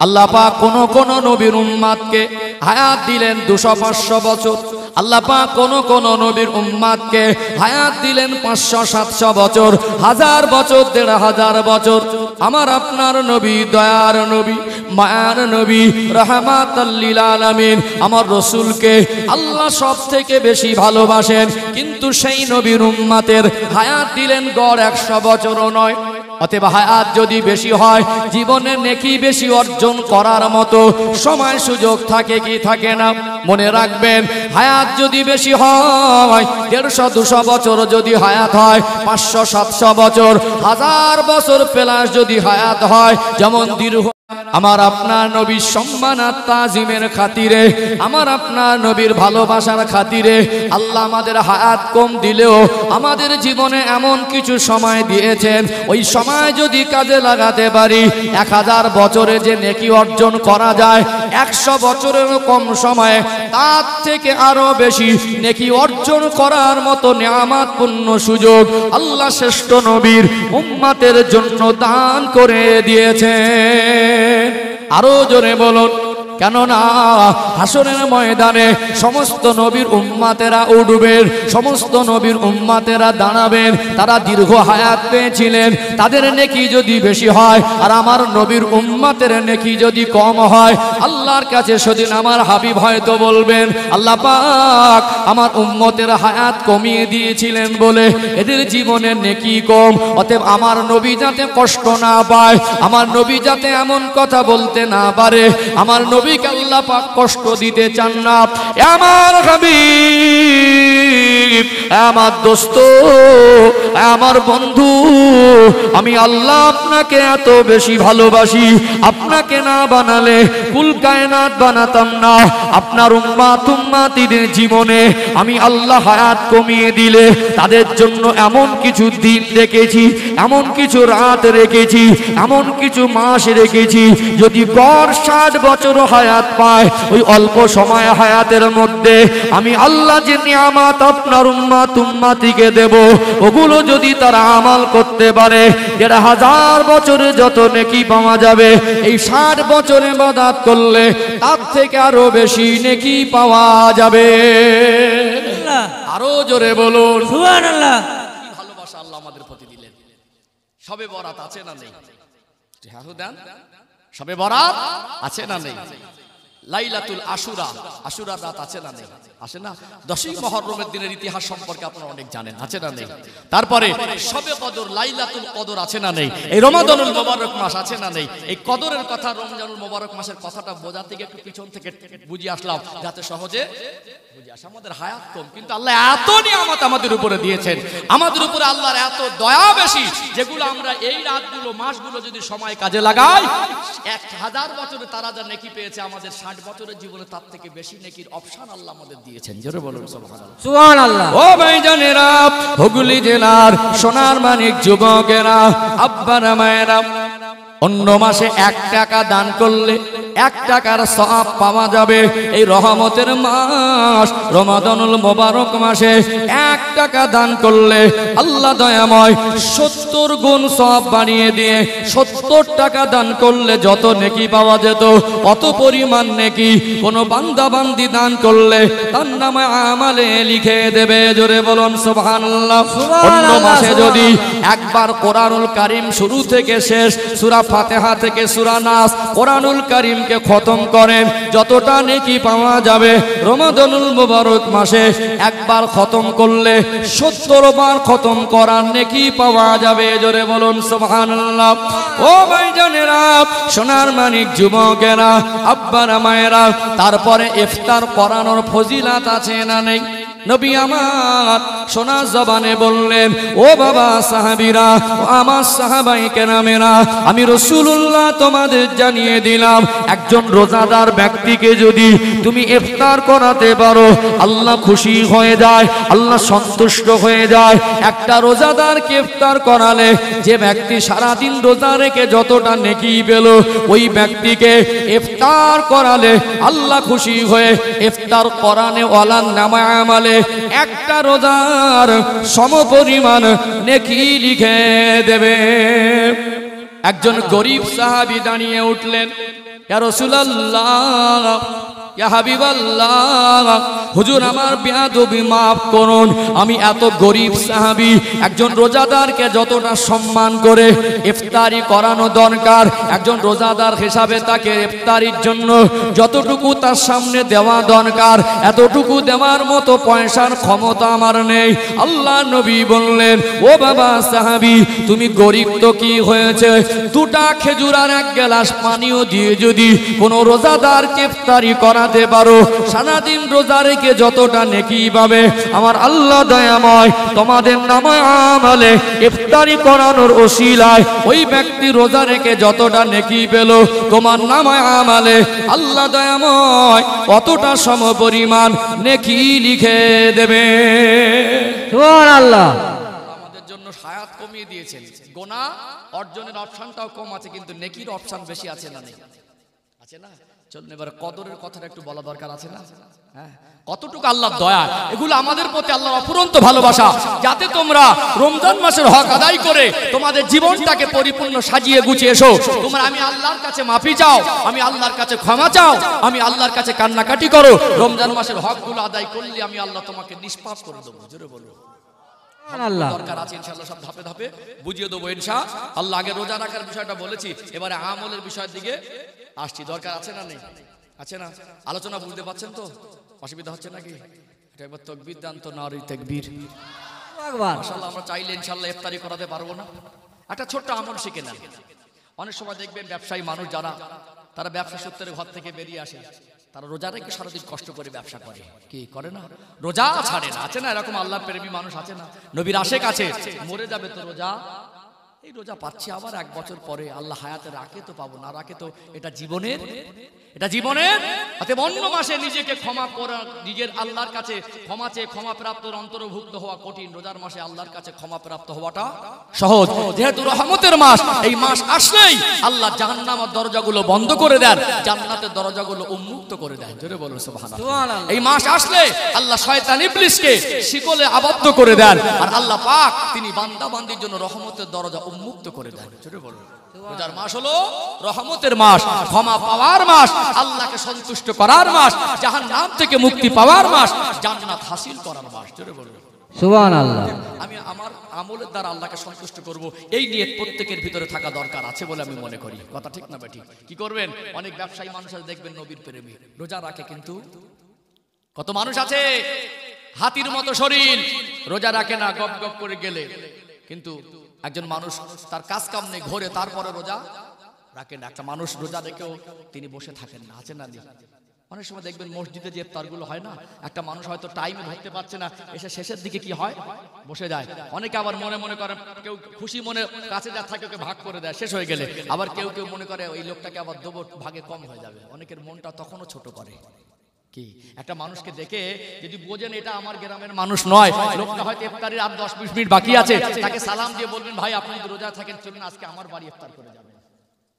আল্লাহ পাক কোন নবীর উম্মতকে হায়াত দিলেন 200-500 বছর, আল্লাহ পাক কোন নবীর উম্মতকে হায়াত দিলেন 500-700 বছর, 1000 বছর, 1500 বছর। আমার আপনার নবী, দয়ার নবী, মায়ার নবী, রাহমাতাল লিল আলামিন আমার রাসূলকে আল্লাহ সব থেকে বেশি ভালোবাসেন, কিন্তু সেই নবীর উম্মতের হায়াত দিলেন গড় 100 বছরও নয়। অতএব হায়াত যদি বেশি হয়, জীবনে নেকি বেশি অর্জন করার মতো সময় সুযোগ থাকে কি থাকে না? মনে রাখবেন, হায়াত যদি বেশি হয়, 150-200 বছর যদি হায়াত হয়, 500-700 বছর, 1000 বছর প্লাস যদি হায়াত হয়, যেমন দীর্ঘ আমার আপনার নবীর সম্মান আর তাজিমের খাতিরে, আমার আপনার নবীর ভালোবাসার খাতিরে আল্লাহ আমাদের হায়াত কম দিলেও আমাদের জীবনে এমন কিছু সময় দিয়েছেন, ওই সময় যদি কাজে লাগাতে পারি 1000 বছরে যে নেকি অর্জন করা যায়, 100 বছরেরও কম সময়ে তার থেকে আরো বেশি নেকি অর্জন করার মতো নিয়ামতপূর্ণ সুযোগ আল্লাহ শ্রেষ্ঠ নবীর উম্মতের জন্য দান করে দিয়েছেন। আরো জোরে বলুন, কেননা হাসরের ময়দানে সমস্ত নবীর উম্মতেরা উঠবেন, সমস্ত নবীর উম্মতেরা দাঁড়াবেন। তারা দীর্ঘ হায়াত পেয়েছিলেন, তাদের নেকি যদি বেশি হয় আর আমার নবীর উম্মতের নেকি যদি কম হয়, আল্লাহর কাছে সেদিন আমার হাবিব হয়তো বলবেন, আল্লাহ পাক আমার উম্মতের হায়াত কমিয়ে দিয়েছিলেন বলে এদের জীবনের নেকি কম, অতএব আমার নবী যাতে কষ্ট না পায়, আমার নবী যাতে এমন কথা বলতে না পারে, আমার নবীকে আল্লাহ পাক কষ্ট দিতে চান না। আমার হাবিব, আমার দোস্ত, আমার বন্ধু, আমি আল্লাহ আপনাকে এত বেশি ভালোবাসি, আপনাকে না বানালে কুল কায়নাত বানাতাম না। আপনার উম্মাতিদের জীবনে আমি আল্লাহ হায়াত কমিয়ে দিলে তাদের জন্য এমন কিছু দিন রেখেছি, এমন কিছু রাত রেখেছি, এমন কিছু মাস রেখেছি, যদি গড় 60 বছর হায়াত পায়, ওই অল্প সময় হায়াতের মধ্যে আমি আল্লাহ যে নিয়ামত আপনার উম্মাতিকে দেব, ওগুলো যদি তারা আমাল করতে পারে 1500 বছরে যত নেকি পাওয়া যাবে, এই 60 বছরে ইবাদত করলে তার থেকে আরো বেশি নেকি পাওয়া যাবে। আরো জোরে বলুন সুবহানাল্লাহ। কি ভালোবাসা আল্লাহ আমাদের প্রতি দিলেন। শবে বরাত আছে না নেই? শবে বরাত আছে না নেই? লাইলাতুল আশুরা, আশুরার রাত আছে না নেই? আসে না? 10ই মুহররমের দিনের ইতিহাস সম্পর্কে আপনারা অনেক জানেন, আছে না নেই? তারপরে শবে কদর, লাইলাতুল কদর আছে না নেই? এই রমাদানুল মুবারক মাস আছে না নেই? এই কদরের কথা, রমজানুল মুবারক মাসের কথাটা বোঝাতে গিয়ে একটু পিছন থেকে বুঝিয়ে আসলাম যাতে সহজে বুঝে আসে। আমাদের হায়াত কম, কিন্তু আল্লাহ এত নিয়ামত আমাদের উপরে দিয়েছেন, আমাদের উপরে আল্লাহর এত দয়া বেশি, যেগুলো আমরা এই রাতগুলো মাসগুলো যদি সময় কাজে লাগাই, 1000 বছরে তারা যা নেকি পেয়েছে, আমাদের 60 বছরের জীবনে তার থেকে বেশি নেকির অপশন আল্লাহ আমাদের দিয়েছেন। জোরে বলুন সুবহানাল্লাহ সুবহানাল্লাহ। ও ভাইজানেরা, হুগলি জেলার সোনার মানিক যুবকেরা, আব্বারা মায়েরা, অন্য মাসে 1 টাকা দান করলে 1 টাকার সওয়াব পাওয়া যাবে। এই রহমতের মাস রমাদানুল মুবারক মাসে 1 টাকা দান করলে আল্লাহ দয়াময় 70 গুণ সওয়াব বাড়িয়ে দিয়ে 70 টাকা দান করলে যত নেকি পাওয়া যেত অত পরিমাণ নেকি কোন বান্দা বান্দি দান করলে তার নামে আমলে লিখে দেবে। জোরে বলুন সুবহানাল্লাহ। অন্য মাসে যদি একবার কোরআনুল কারীম শুরু থেকে শেষ, সূরা ফাতিহা থেকে সূরা নাস, কোরআনুল কারীমকে খতম করেন, যতটা নেকি পাওয়া যাবে রমাদানুল মুবারক মাসে একবার খতম করলে 70 বার খতম করার নেকি পাওয়া যাবে। জোরে বলুন সুবহানাল্লাহ। ও ভাইজানেরা, সোনার মানিক যুবকেরা, আব্বারা মায়েরা, তারপরে ইফতার করানোর ফজিলত আছে না নেই? নবী আমার সোনার জবানে বললেন, ও বাবা সাহাবীরা, ও আমার সাহাবায়ে কেরামেরা, আমি রাসূলুল্লাহ তোমাদের জানিয়ে দিলাম, একজন রোজাদার ব্যক্তিকে যদি তুমি ইফতার করাতে পারো আল্লাহ খুশি হয়ে যায়, আল্লাহ সন্তুষ্ট হয়ে যায়। একটা রোজাদারকে ইফতার করালে যে ব্যক্তি সারা দিন রোজা রেখে যতটা নেকি পেল, ওই ব্যক্তিকে ইফতার করালে আল্লাহ খুশি হয়ে ইফতার করানে ওয়ালার নামা আমলে একটা রোজার সমপরিমাণ নেকি লিখে দেবে। একজন গরিব সাহাবী দাঁড়িয়ে উঠলেন, ইয়া রাসূলুল্লাহ, ইয়া হাবিবাল্লাহ, হুজুর আমার বেয়াদবি মাফ করুন, আমি এত গরিব সাহাবী, একজন রোজাদারকে যতটা সম্মান করে ইফতারি করানো দরকার, একজন রোজাদার হিসাবে তাকে ইফতারির জন্য যতটুকু তার সামনে দেওয়া দরকার এতটুকু দেওয়ার মতো পয়সার ক্ষমতা আমার নেই। আল্লাহ নবী বললেন, ও বাবা সাহাবী, তুমি গরিব তো কি হয়েছে, 2টা খেজুর আর 1 গ্লাস পানিও দিয়ে যদি কোনো রোজাদারকে ইফতারি করাতে পারো, সারাদিন রোজা রেখে যতটা নেকি পাবে আমার আল্লাহ দয়াময় তোমাদের নামে আমলে ইফতারি করানোর ওসিলায় ওই ব্যক্তি রোজা রেখে যতটা নেকি পেল তোমার নামে আমলে আল্লাহ দয়াময় অতটা সমপরিমাণ নেকি লিখে দেবে। সুবহানাল্লাহ। আমাদের জন্য হায়াত কমিয়ে দিয়েছেন, গুনাহ অর্জনের অপশনটাও কম আছে, কিন্তু নেকির অপশন বেশি আছে না নেই? আছে না? চলুন এবার কদরের কথাটা একটু বলা দরকার আছে না? হ্যাঁ, কতটুকু আল্লাহর দয়া, এগুলো আমাদের প্রতি আল্লাহর অফুরন্ত ভালোবাসা, যাতে তোমরা রমজান মাসের হক আদায় করে তোমাদের জীবনটাকে পরিপূর্ণ সাজিয়ে গুছিয়ে এসো। তোমরা আমি আল্লাহর কাছে মাফি চাও, আমি আল্লাহর কাছে ক্ষমা চাও, আমি আল্লাহর কাছে কান্নাকাটি করো। রমজান মাসের হকগুলো আদায় করলে আমি আল্লাহ তোমাকে নিষ্পাপ করে দেবো। জোরে বলো দরকার আছে ইনশাআল্লাহ, সব ধাপে ধাপে বুঝিয়ে দেবো ইনশাআল্লাহ। আগে রোজা রাখার বিষয়টা বলেছি, এবারে আমলের বিষয়ের দিকে আসছি। দরকার আছে না নেই? আছে না? আলোচনা বুঝতে পারছেন তো? অসুবিধা হচ্ছে নাকি? এটা একবার তাকবীর দান তো, নারী তাকবীর। মাশাআল্লাহ, আমরা চাইলে ইনশাআল্লাহ ইফতারি করাতে পারবো না? একটা ছোট্ট আমল শিখে নেন। অনেক সময় দেখবেন ব্যবসায়ী মানুষ যারা, তারা ব্যবসা সূত্রে ঘর থেকে বেরিয়ে আসে, তারা রোজা রেখে সারাদিন কষ্ট করে ব্যবসা করে, কি করে না? রোজা ছাড়ে না। আছে না এরকম আল্লাহর প্রেমী মানুষ? আছে না? নবীর আশেক আছে, মরে যাবে তো রোজা, এই রোজা পাচ্ছি আবার 1 বছর পরে, আল্লাহ হায়াতে রাখে তো পাবো, না রাখে তো এটা জীবনের, এটা জীবনের। অতএব অন্য মাসে নিজেকে ক্ষমা করা, নিজের আল্লাহর কাছে ক্ষমা চেয়ে ক্ষমা প্রাপ্তর অন্তর্ভুক্ত হওয়া কঠিন, রোজার মাসে আল্লাহর কাছে ক্ষমা প্রাপ্ত হওয়াটা সহজ। যেহেতু রহমতের মাস, এই মাস আসলেই আল্লাহ জাহান্নামের দরজাগুলো বন্ধ করে দেন, জান্নাতের দরজাগুলো উন্মুক্ত করে দেন। জোরে বলুন সুবহানাল্লাহ। এই মাস আসলে আল্লাহ শয়তান ইবলিসকে শিকলে আবদ্ধ করে দেন, আর আল্লাহ পাক তিনি বান্দা বান্দির জন্য রহমতের দরজা উন্মুক্ত করে দেন। জোরে বলুন। রোজার মাস হলো রহমতের মাস, ক্ষমা পাওয়ার মাস, আল্লাহকে সন্তুষ্ট করার মাস, জাহান্নাম থেকে মুক্তি পাওয়ার মাস, জান্নাত হাসিল করার মাস। জোরে বলুন সুবহানাল্লাহ। আমি আমার আমলের দ্বারা আল্লাহকে সন্তুষ্ট করব, এই নিয়ত প্রত্যেকের ভিতরে থাকা দরকার আছে বলে আমি মনে করি। কথা ঠিক না বেঠিক? কি করবেন? অনেক ব্যবসায়ী মানুষ আছে দেখবেন নবীর প্রেমী, রোজা রাখে, কিন্তু কত মানুষ আছে হাতির মতো শরীর, রোজা রাখে না, গপ গপ করে গেলে, কিন্তু একজন মানুষ তার কাজ কাম নেই ঘরে, তারপরে রোজা রাখেন। একটা মানুষ রোজা রেখেও তিনি বসে থাকেন না। আছে না? অনেক সময় দেখবেন মসজিদে যে ইফতারগুলো হয় না, একটা মানুষ হয়তো টাইমে ধরতে পারছে না, এসে শেষের দিকে কি হয়, বসে যায়। অনেকে আবার মনে মনে করে, কেউ খুশি মনে কাছে যা থাকে ওকে ভাগ করে দেয় শেষ হয়ে গেলে, আবার কেউ কেউ মনে করে ওই লোকটাকে আবার দেবো, ভাগে কম হয়ে যাবে। অনেকের মনটা তখনও ছোট করে। কি একটা মানুষকে দেখে যদি বোঝেন এটা আমার গ্রামের মানুষ নয়, লোকটা হয়তো ইফতারের আর 10-20 মিনিট বাকি আছে, তাকে সালাম দিয়ে বলবেন, ভাই আপনি যদি রোজা থাকেন চলুন আজকে আমার বাড়ি ইফতার করে যাবেন।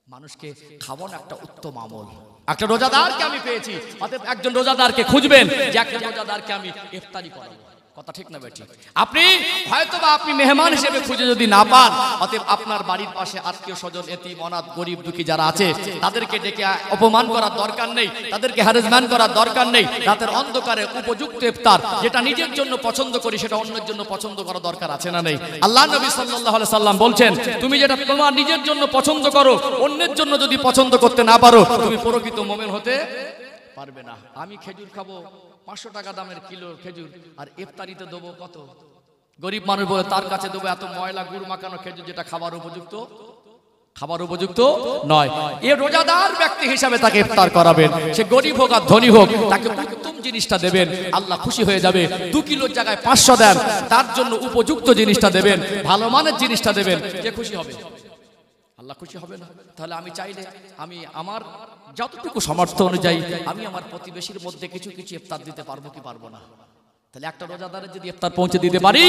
মানুষকে খাওয়ানো একটা উত্তম আমল। একটা রোজাদারকে আমি পেয়েছি, অতএব একজন রোজাদারকে খুঁজবেন যে একটা রোজাদারকে আমি ইফতারি করাবো। কথা ঠিক না বেঠিক? আপনি হয়তোবা আপনি মেহমান হিসেবে খুঁজে যদি না পান, অতএব আপনার বাড়ির পাশে আত্মীয় স্বজন, এতিম অনাথ গরিব দুঃখী যারা আছে তাদেরকে ডেকে অপমান করার দরকার নেই, তাদেরকে হ্যারাসমেন্ট করার দরকার নেই। রাতের অন্ধকারে উপযুক্ত ইফতার, যেটা নিজের জন্য পছন্দ করি সেটা অন্যের জন্য পছন্দ করা দরকার আছে না নেই? আল্লাহ নবী সাল্লাল্লাহু আলাইহি সাল্লাম বলছেন, তুমি যেটা তোমার নিজের জন্য পছন্দ করো, অন্যের জন্য যদি পছন্দ করতে না পারো, তুমি প্রকৃত মুমিন হতে পারবে না। আমি খেজুর খাবো 500 টাকা দামের কিলো খেজুর, আর ইফতারিতে দেবো কত? গরিব মানুষ বলে তার কাছে দেবো এত ময়লা গুড় মাখানো খেজুর, যেটা খাবার উপযুক্ত নয়। এ রোজাদার ব্যক্তি হিসাবে তাকে ইফতার করাবেন, সে গরিব হোক আর ধনী হোক, তাকে উত্তম জিনিসটা দেবেন, আল্লাহ খুশি হয়ে যাবে। 2 কিলোর জায়গায় 500 দেন, তার জন্য উপযুক্ত জিনিসটা দেবেন, ভালো মানের জিনিসটা দেবেন, যে খুশি হবে। আল্লাহ খুশি হবে না? তাহলে আমি চাইলে আমি আমার যতটুকু সামর্থ্য অনুযায়ী আমি আমার প্রতিবেশীর মধ্যে কিছু কিছু ইফতার দিতে পারবো কি পারবো না? তাহলে একটা রোজাদারের যদি ইফতার পৌঁছে দিতে পারি,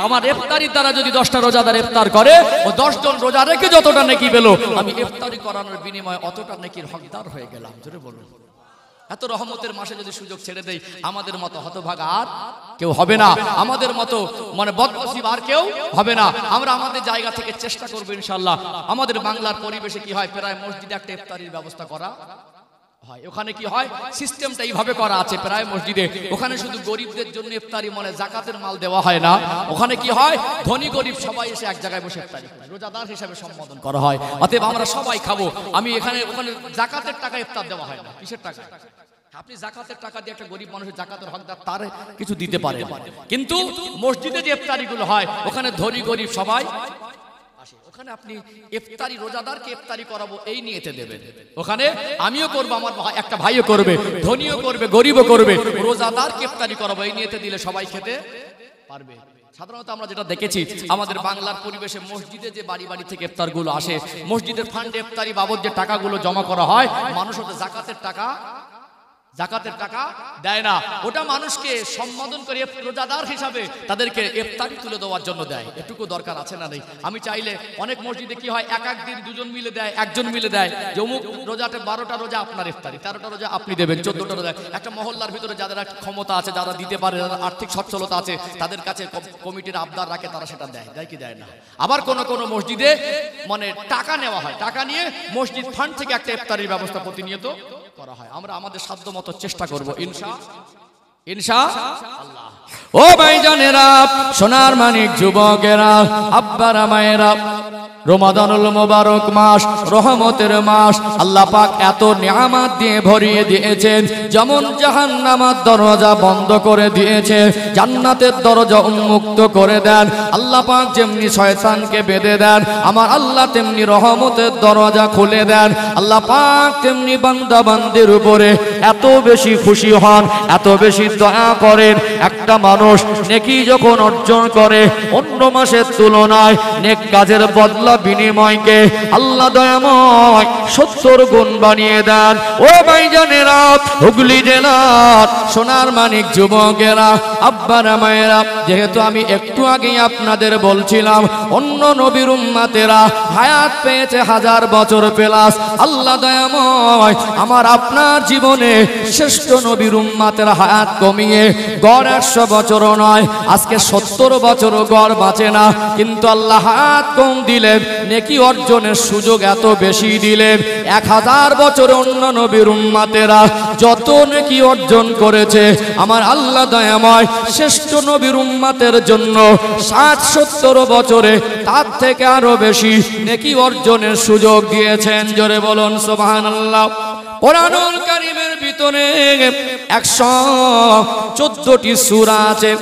আমার ইফতারির দ্বারা যদি 10টা রোজাদার ইফতার করে, ও 10 জন রোজা রেখে যতটা নেকি পেল, আমি ইফতারি করানোর বিনিময়ে অতটা নেকির হকদার হয়ে গেলাম। জোরে বলুন। এত রহমতের মাসে যদি সুযোগ ছেড়ে দেই, আমাদের মতো হতভাগা আর কেউ হবে না, আমাদের মতো মানে বদনসিব আর কেউ হবে না। আমরা আমাদের জায়গা থেকে চেষ্টা করবো ইনশাআল্লাহ। আমাদের বাংলার পরিবেশে কি হয়, প্রায় মসজিদে একটা ইফতারির ব্যবস্থা করা হয়। ওখানে কি হয়, সিস্টেমটা এইভাবে করা আছে প্রায় মসজিদে, ওখানে শুধু গরিবদের জন্য ইফতারি, মানে জাকাতের মাল দেওয়া হয় না। ওখানে কি হয়, ধনী গরিব সবাই এসে এক জায়গায় বসে ইফতারি করে, রোজাদার হিসেবে সম্বোধন করা হয়। অতএব আমরা সবাই খাবো। আমি ওখানে জাকাতের টাকা ইফতার দেওয়া হয় না। কিসের টাকা? আপনি জাকাতের টাকা দিয়ে একটা গরিব মানুষের জাকাতের হকদার, তার কিছু দিতে পারে, কিন্তু মসজিদে যে ইফতারিগুলো হয় ওখানে ধনী গরিব সবাই আসে। ওখানে আপনি ইফতারি, রোজাদারকে ইফতারি করাবো এই নিয়তে দেবেন। ওখানে আমিও করবো, আমার একটা ভাইও করবে, ধনীও করবে, গরিবও করবে, রোজাদারকে ইফতারি করাবো এই নিয়তে দিলে সবাই খেতে পারবে। সাধারণত আমরা যেটা দেখেছি আমাদের বাংলার পরিবেশে, মসজিদে যে বাড়ি বাড়ি থেকে ইফতারগুলো আসে, মসজিদের ফান্ডে ইফতারি বাবদ যে টাকাগুলো জমা করা হয়, মানুষ হতে জাকাতের টাকা জাকাতের টাকা দেয় না, ওটা মানুষকে সম্বোধন করে রোজাদার হিসাবে তাদেরকে ইফতারি তুলে দেওয়ার জন্য দেয়। এটুকু দরকার আছে না নেই? আমি চাইলে অনেক মসজিদে কি হয়, এক দিন দুজন মিলে দেয়, একজন মিলে দেয়, যে অমুক রোজাতে 12টা রোজা আপনার ইফতারি, 13টা রোজা আপনি দেবেন, 14টা রোজা। একটা মহল্লার ভিতরে যাদের ক্ষমতা আছে, যারা দিতে পারে, যারা আর্থিক সচ্ছলতা আছে, তাদের কাছে কমিটির আবদার রাখে, তারা সেটা দেয়। দেয় কি দেয় না? আবার কোন কোন মসজিদে মানে টাকা নেওয়া হয়, টাকা নিয়ে মসজিদ ফান্ড থেকে একটা ইফতারির ব্যবস্থা প্রতিনিয়ত করা হয়। আমরা আমাদের সাধ্য মতো চেষ্টা করব ইনশাআল্লাহ। ও ভাইজানেরা, সোনার মানিক যুবকেরা, আব্বারা মায়েরা, রমাদানুল মোবারক মাস, রহমতের মাস, আল্লাহ পাক এত নিয়ামত দিয়ে ভরিয়ে দিয়েছেন। যেমন জাহান্নামের দরজা বন্ধ করে দিয়েছে, জান্নাতের দরজা উন্মুক্ত করে দেন। আল্লাহ পাক যেমনি শয়তানকে বেঁধে দেন, আমার আল্লাহ তেমনি রহমতের দরজা খুলে দেন। আল্লাহ পাক তেমনি বান্দা বান্দির উপরে এত বেশি খুশি হন, এত বেশি দয়া করেন। একটা মানুষ নেকি যখন অর্জন করে, অন্য মাসের তুলনায় নেক কাজের বদলা বিনিময়কে আল্লাহ দয়াময় 70 গুণ বানিয়ে দেন। ও ভাইজানেরা, হুগলি জেলার সোনার মানিক যুবকেরা, আব্বারা মায়েরা, যেহেতু আমি একটু আগেই আপনাদের বলছিলাম অন্য নবীর উম্মতেরা হায়াত পেয়েছে 1000 বছর প্লাস, আল্লাহ দয়াময় আমার আপনার জীবনে শ্রেষ্ঠ নবীর উম্মতের হায়াত কমিয়ে গড় 100 বছরও নয়, আজকে 70 বছরও গড় বাঁচে না। কিন্তু আল্লাহ হায়াত কম দিলেন, নেকি অর্জনের সুযোগ এত বেশি দিলেন। 1000 বছরে অন্য নবীর উম্মতেরা যত নেকি অর্জন করেছে, আমার আল্লাহ দয়াময় শ্রেষ্ঠ নবীর উম্মতের জন্য 60-70 বছরে তার থেকে আরো বেশি নেকি অর্জনের সুযোগ দিয়েছেন। জোরে বলুন সুবহানাল্লাহ। কোরআনুল কারীমের ভিতরে 114টি সূরা আছে।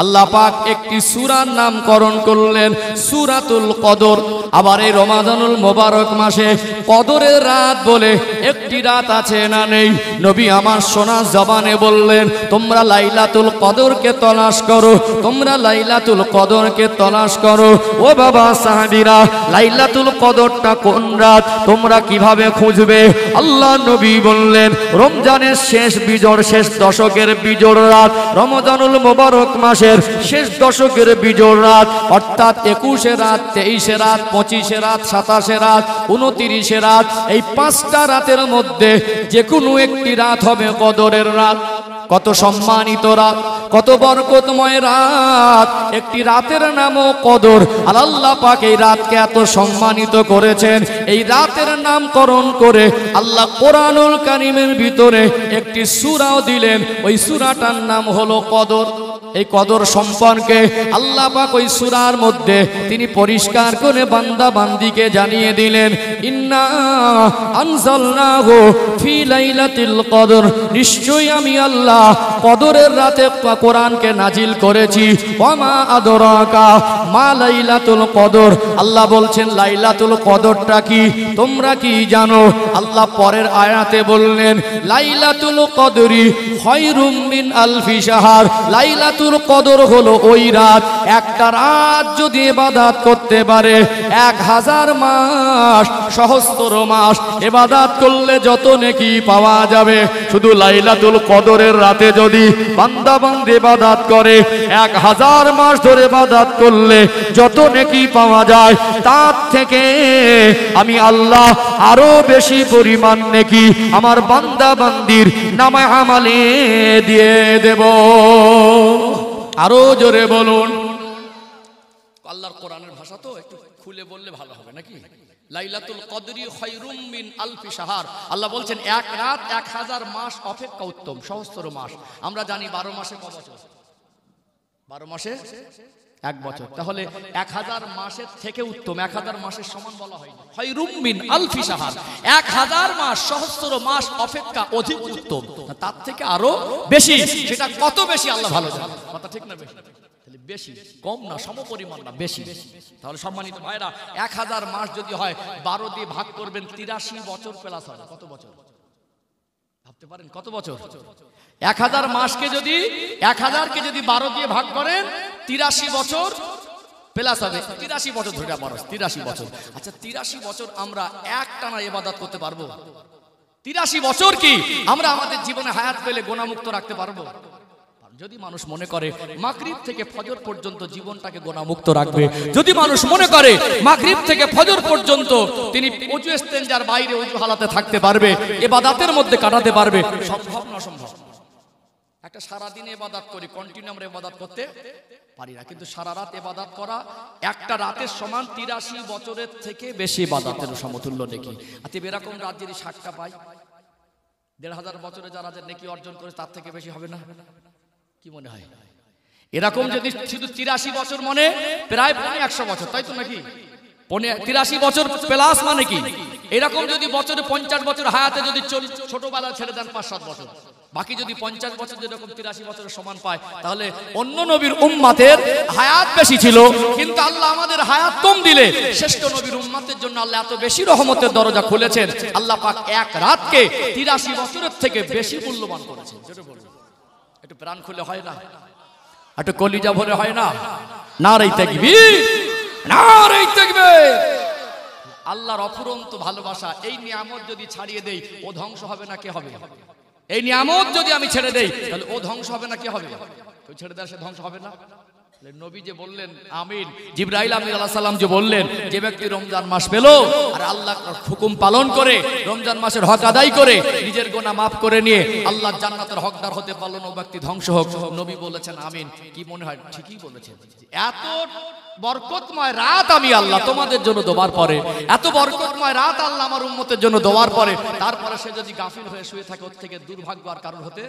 আল্লাহ পাক একটি সূরার নামকরণ করলেন সূরাতুল কদর। আবার এই রমাদানুল মোবারক মাসে কদরের রাত বলে একটি রাত আছে না নেই? নবী আমার সোনা জবানে বললেন, তোমরা লাইলাতুল কদরকে তলাশ করো, তোমরা লাইলাতুল কদরকে তলাশ করো। ও বাবা সাহাবীরা, লাইলাতুল কদরটা কোন রাত তোমরা কিভাবে খুঁজবে? আল্লাহ নবী বললেন, রমজানের শেষ বিজোড়, শেষ দশকের বিজোড় রাত, রমাদানুল মোবারক মাসে শেষ দশকের বিজোড় রাত, অর্থাৎ 21 রাত, 23 রাত, 25 রাত, 27 রাত, 29 রাত, এই 5টা রাতের মধ্যে যে কোনো একটি রাত হবে কদরের রাত। কত সম্মানিত রাত, কত বরকতময় রাত, একটি রাতের নামও কদর। আর আল্লাহ পাক এই রাতকে এত সম্মানিত করেছেন, এই রাতের নামকরণ করে আল্লাহ কোরআনুল কারীমের ভিতরে একটি সূরাও দিলেন, ওই সূরাটার নাম হলো কদর। এই কদর সম্পর্কে আল্লাহ পাক ওই সূরার মধ্যে তিনি পরিষ্কার করে বান্দা বান্দিকে জানিয়ে দিলেন, ইন্না আনজালনাহু ফি লাইলাতিল কদর, নিশ্চয়ই আমি আল্লাহ কদরের রাতে কোরআনকে নাজিল করেছি। ওয়া মা আদরাকা মা লাইলাতুল কদর, আল্লাহ বলছেন লাইলাতুল কদরটা কি তোমরা কি জানো? আল্লাহ পরের আয়াতে বললেন, লাইলাতুল কদরি খায়রুম মিন আলফি শাহর, লাইলাতুল কদর হলো ওই রাত, একটা রাত যদি ইবাদত করতে পারে 1000 মাস, সহস্র মাস ইবাদত করলে যত নেকি পাওয়া যাবে, শুধু লাইলাতুল কদরের রাতে যদি বান্দা বান্দী ইবাদত করে 1000 মাস ধরে ইবাদত করলে যত নেকি পাওয়া যায়, তার থেকে আমি আল্লাহ আরো বেশি পরিমাণ নেকি আমার বান্দা বান্দির নামে আমলে দিয়ে দেব। আরো জোরে বলুন। আল্লাহর কোরআনের ভাষা তো একটু খুলে বললে ভালো হবে নাকি? লাইলাতুল কদরি খায়রুম মিন আলফি শাহর, আল্লাহ বলছেন এক রাত 1000 মাস অপেক্ষা উত্তম, সহস্র মাস। আমরা জানি 12 মাসে ক বছর? 12 মাসে 1 বছর। তাহলে 1000 মাসের থেকে উত্তম, 1000 মাসের সমান বলা হয়নি। খায়রুম মিন আলফি শাহর, 1000 মাস সহস্র মাস অপেক্ষা অধিক উত্তম, তার থেকে আরো বেশি। সেটা কত বেশি আল্লাহ ভালো জানেন। কথা ঠিক না? বেশি, কম না, সমপরিমাণ না, বেশি। তাহলে সম্মানিত ভাইরা, 1000 মাস যদি হয় 12 দিয়ে ভাগ করবেন, 83 বছর প্লাস হবে। কত বছর ভাবতে পারেন? কত বছর? 1000 মাসকে যদি 1000কে যদি 12 দিয়ে ভাগ করেন, 83 বছর প্লাস হবে। 83 বছর ধরে পারো, 83 বছর। আচ্ছা, 83 বছর আমরা একটানা ইবাদত করতে পারবো? 83 বছর কি আমরা আমাদের জীবনে হায়াত পেলে গুনাহমুক্ত রাখতে পারবো? যদি মানুষ মনে করে মাগরিব থেকে ফজর পর্যন্ত জীবনটাকে গুনাহমুক্ত রাখবে, যদি মানুষ মনে করে মাগরিব থেকে ফজর পর্যন্ত তিনি ওযু ইস্তেনজার বাইরে ওযু হালাতে থাকতে পারবে, ইবাদতের মধ্যে কাটাতে পারবে, সম্ভব না অসম্ভব? একটা সারা দিন ইবাদত করি, কন্টিনিউ আমরা ইবাদত করতে পারি না, কিন্তু সারা রাত ইবাদত করা একটা রাতের সমান 83 বছরের থেকে বেশি ইবাদতের সমতুল্য নেকি। আচ্ছা এরকম রাত যদি 60টা পাই, 1500 বছরে যারা যে নেকি অর্জন করে তার থেকে বেশি হবে না? কি মনে হয়? এরকম যদি শুধু 83 বছর মনে প্রায় 100 বছর, তাই তো নাকি? 83 বছর প্লাস মানে কি? এরকম যদি বছরে 50 বছর হায়াতে যদি ছোটবেলা ছেড়ে দেন 5-7 বছর, বাকি যদি 50 বছর যেরকম 83 বছরের সমান পায়, তাহলে অন্য নবীর উম্মতের হায়াত বেশি ছিল, কিন্তু আল্লাহ আমাদের হায়াত কম দিলে শ্রেষ্ঠ নবীর উম্মতের জন্য আল্লাহ এত বেশি রহমতের দরজা খুলেছেন। আল্লাহ পাক এক রাতকে 83 বছরের থেকে বেশি মূল্যবান করেছেন। যেটা বলবো একটু প্রাণ খুলে হয় না, একটু কলিজা ভরে হয় না? নারে তাকবীর, নারে তাকবীর। আল্লাহর অফুরন্ত ভালোবাসা, এই নিয়ামত যদি ছাড়িয়ে দেই ও ধ্বংস হবে না কে হবে? এই নিয়ামত যদি আমি ছেড়ে দেই তাহলে ও ধ্বংস হবে না কে হবে? কেউ ছেড়ে দেয় সে ধ্বংস হবে না? নবী যে বললেন আমিন, জিবরাইল আমিন আলাইহিস সালাম যে বললেন, যে ব্যক্তি রমজান মাস পেল আর আল্লাহর হুকুম পালন করে রমজান মাসের হক আদায় করে নিজের গুনাহ মাফ করে নিয়ে আল্লাহর জান্নাতের হকদার হতে পারলো না, ও ব্যক্তি ধ্বংস হোক। নবী বলেছেন আমিন। কি মনে হয়? ঠিকই বলেছেন। এত বরকতময় রাত আমি আল্লাহ তোমাদের জন্য দোয়ার পরে, এত বরকতময় রাত আল্লাহ আমার উম্মতের জন্য দোয়ার পরে, তারপরে সে যদি গাফিল হয়ে শুয়ে থাকে, ওর থেকে দুর্ভাগ্য আর কারণ হতে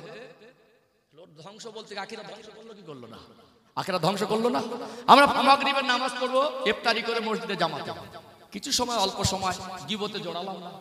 ধ্বংস বলতে আখিরা ধ্বংস করলো কি করলো না? আখিরা ধ্বংস করলো না? আমরা মাগরিবের নামাজ পড়বো, ইফতারি করে মসজিদে জামাতে, কিছু সময় অল্প সময় গীবতে জড়ালাম না,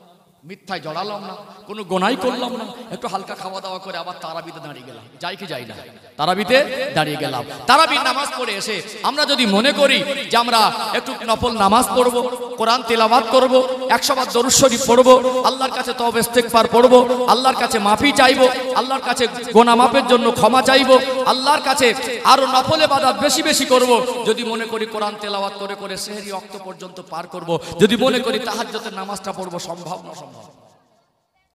মিথ্যায় জড়ালাম না, কোনো গোনাই করলাম না, একটু হালকা খাওয়া দাওয়া করে আবার তারাবিতে দাঁড়িয়ে গেলাম। যাই কি যাই না? তারাবিতে দাঁড়িয়ে গেলাম। তারাবির নামাজ পড়ে এসে আমরা যদি মনে করি যে আমরা একটু নফল নামাজ পড়বো, কোরআন তেলাওয়াত করব, 100 বার দরুদ শরীফ পড়বো, আল্লাহর কাছে তওবা ইস্তেগফার পড়বো, আল্লাহর কাছে মাফি চাইবো, আল্লাহর কাছে গুনাহ মাফের জন্য ক্ষমা চাইবো, আল্লাহর কাছে আরো নফল ইবাদত বেশি বেশি করব, যদি মনে করি কোরআন তেলাওয়াত করে করে সেহরি ওয়াক্ত পর্যন্ত পার করব, যদি মনে করি তাহাজ্জুদের নামাজটা পড়বো, সম্ভব না? সম্ভব।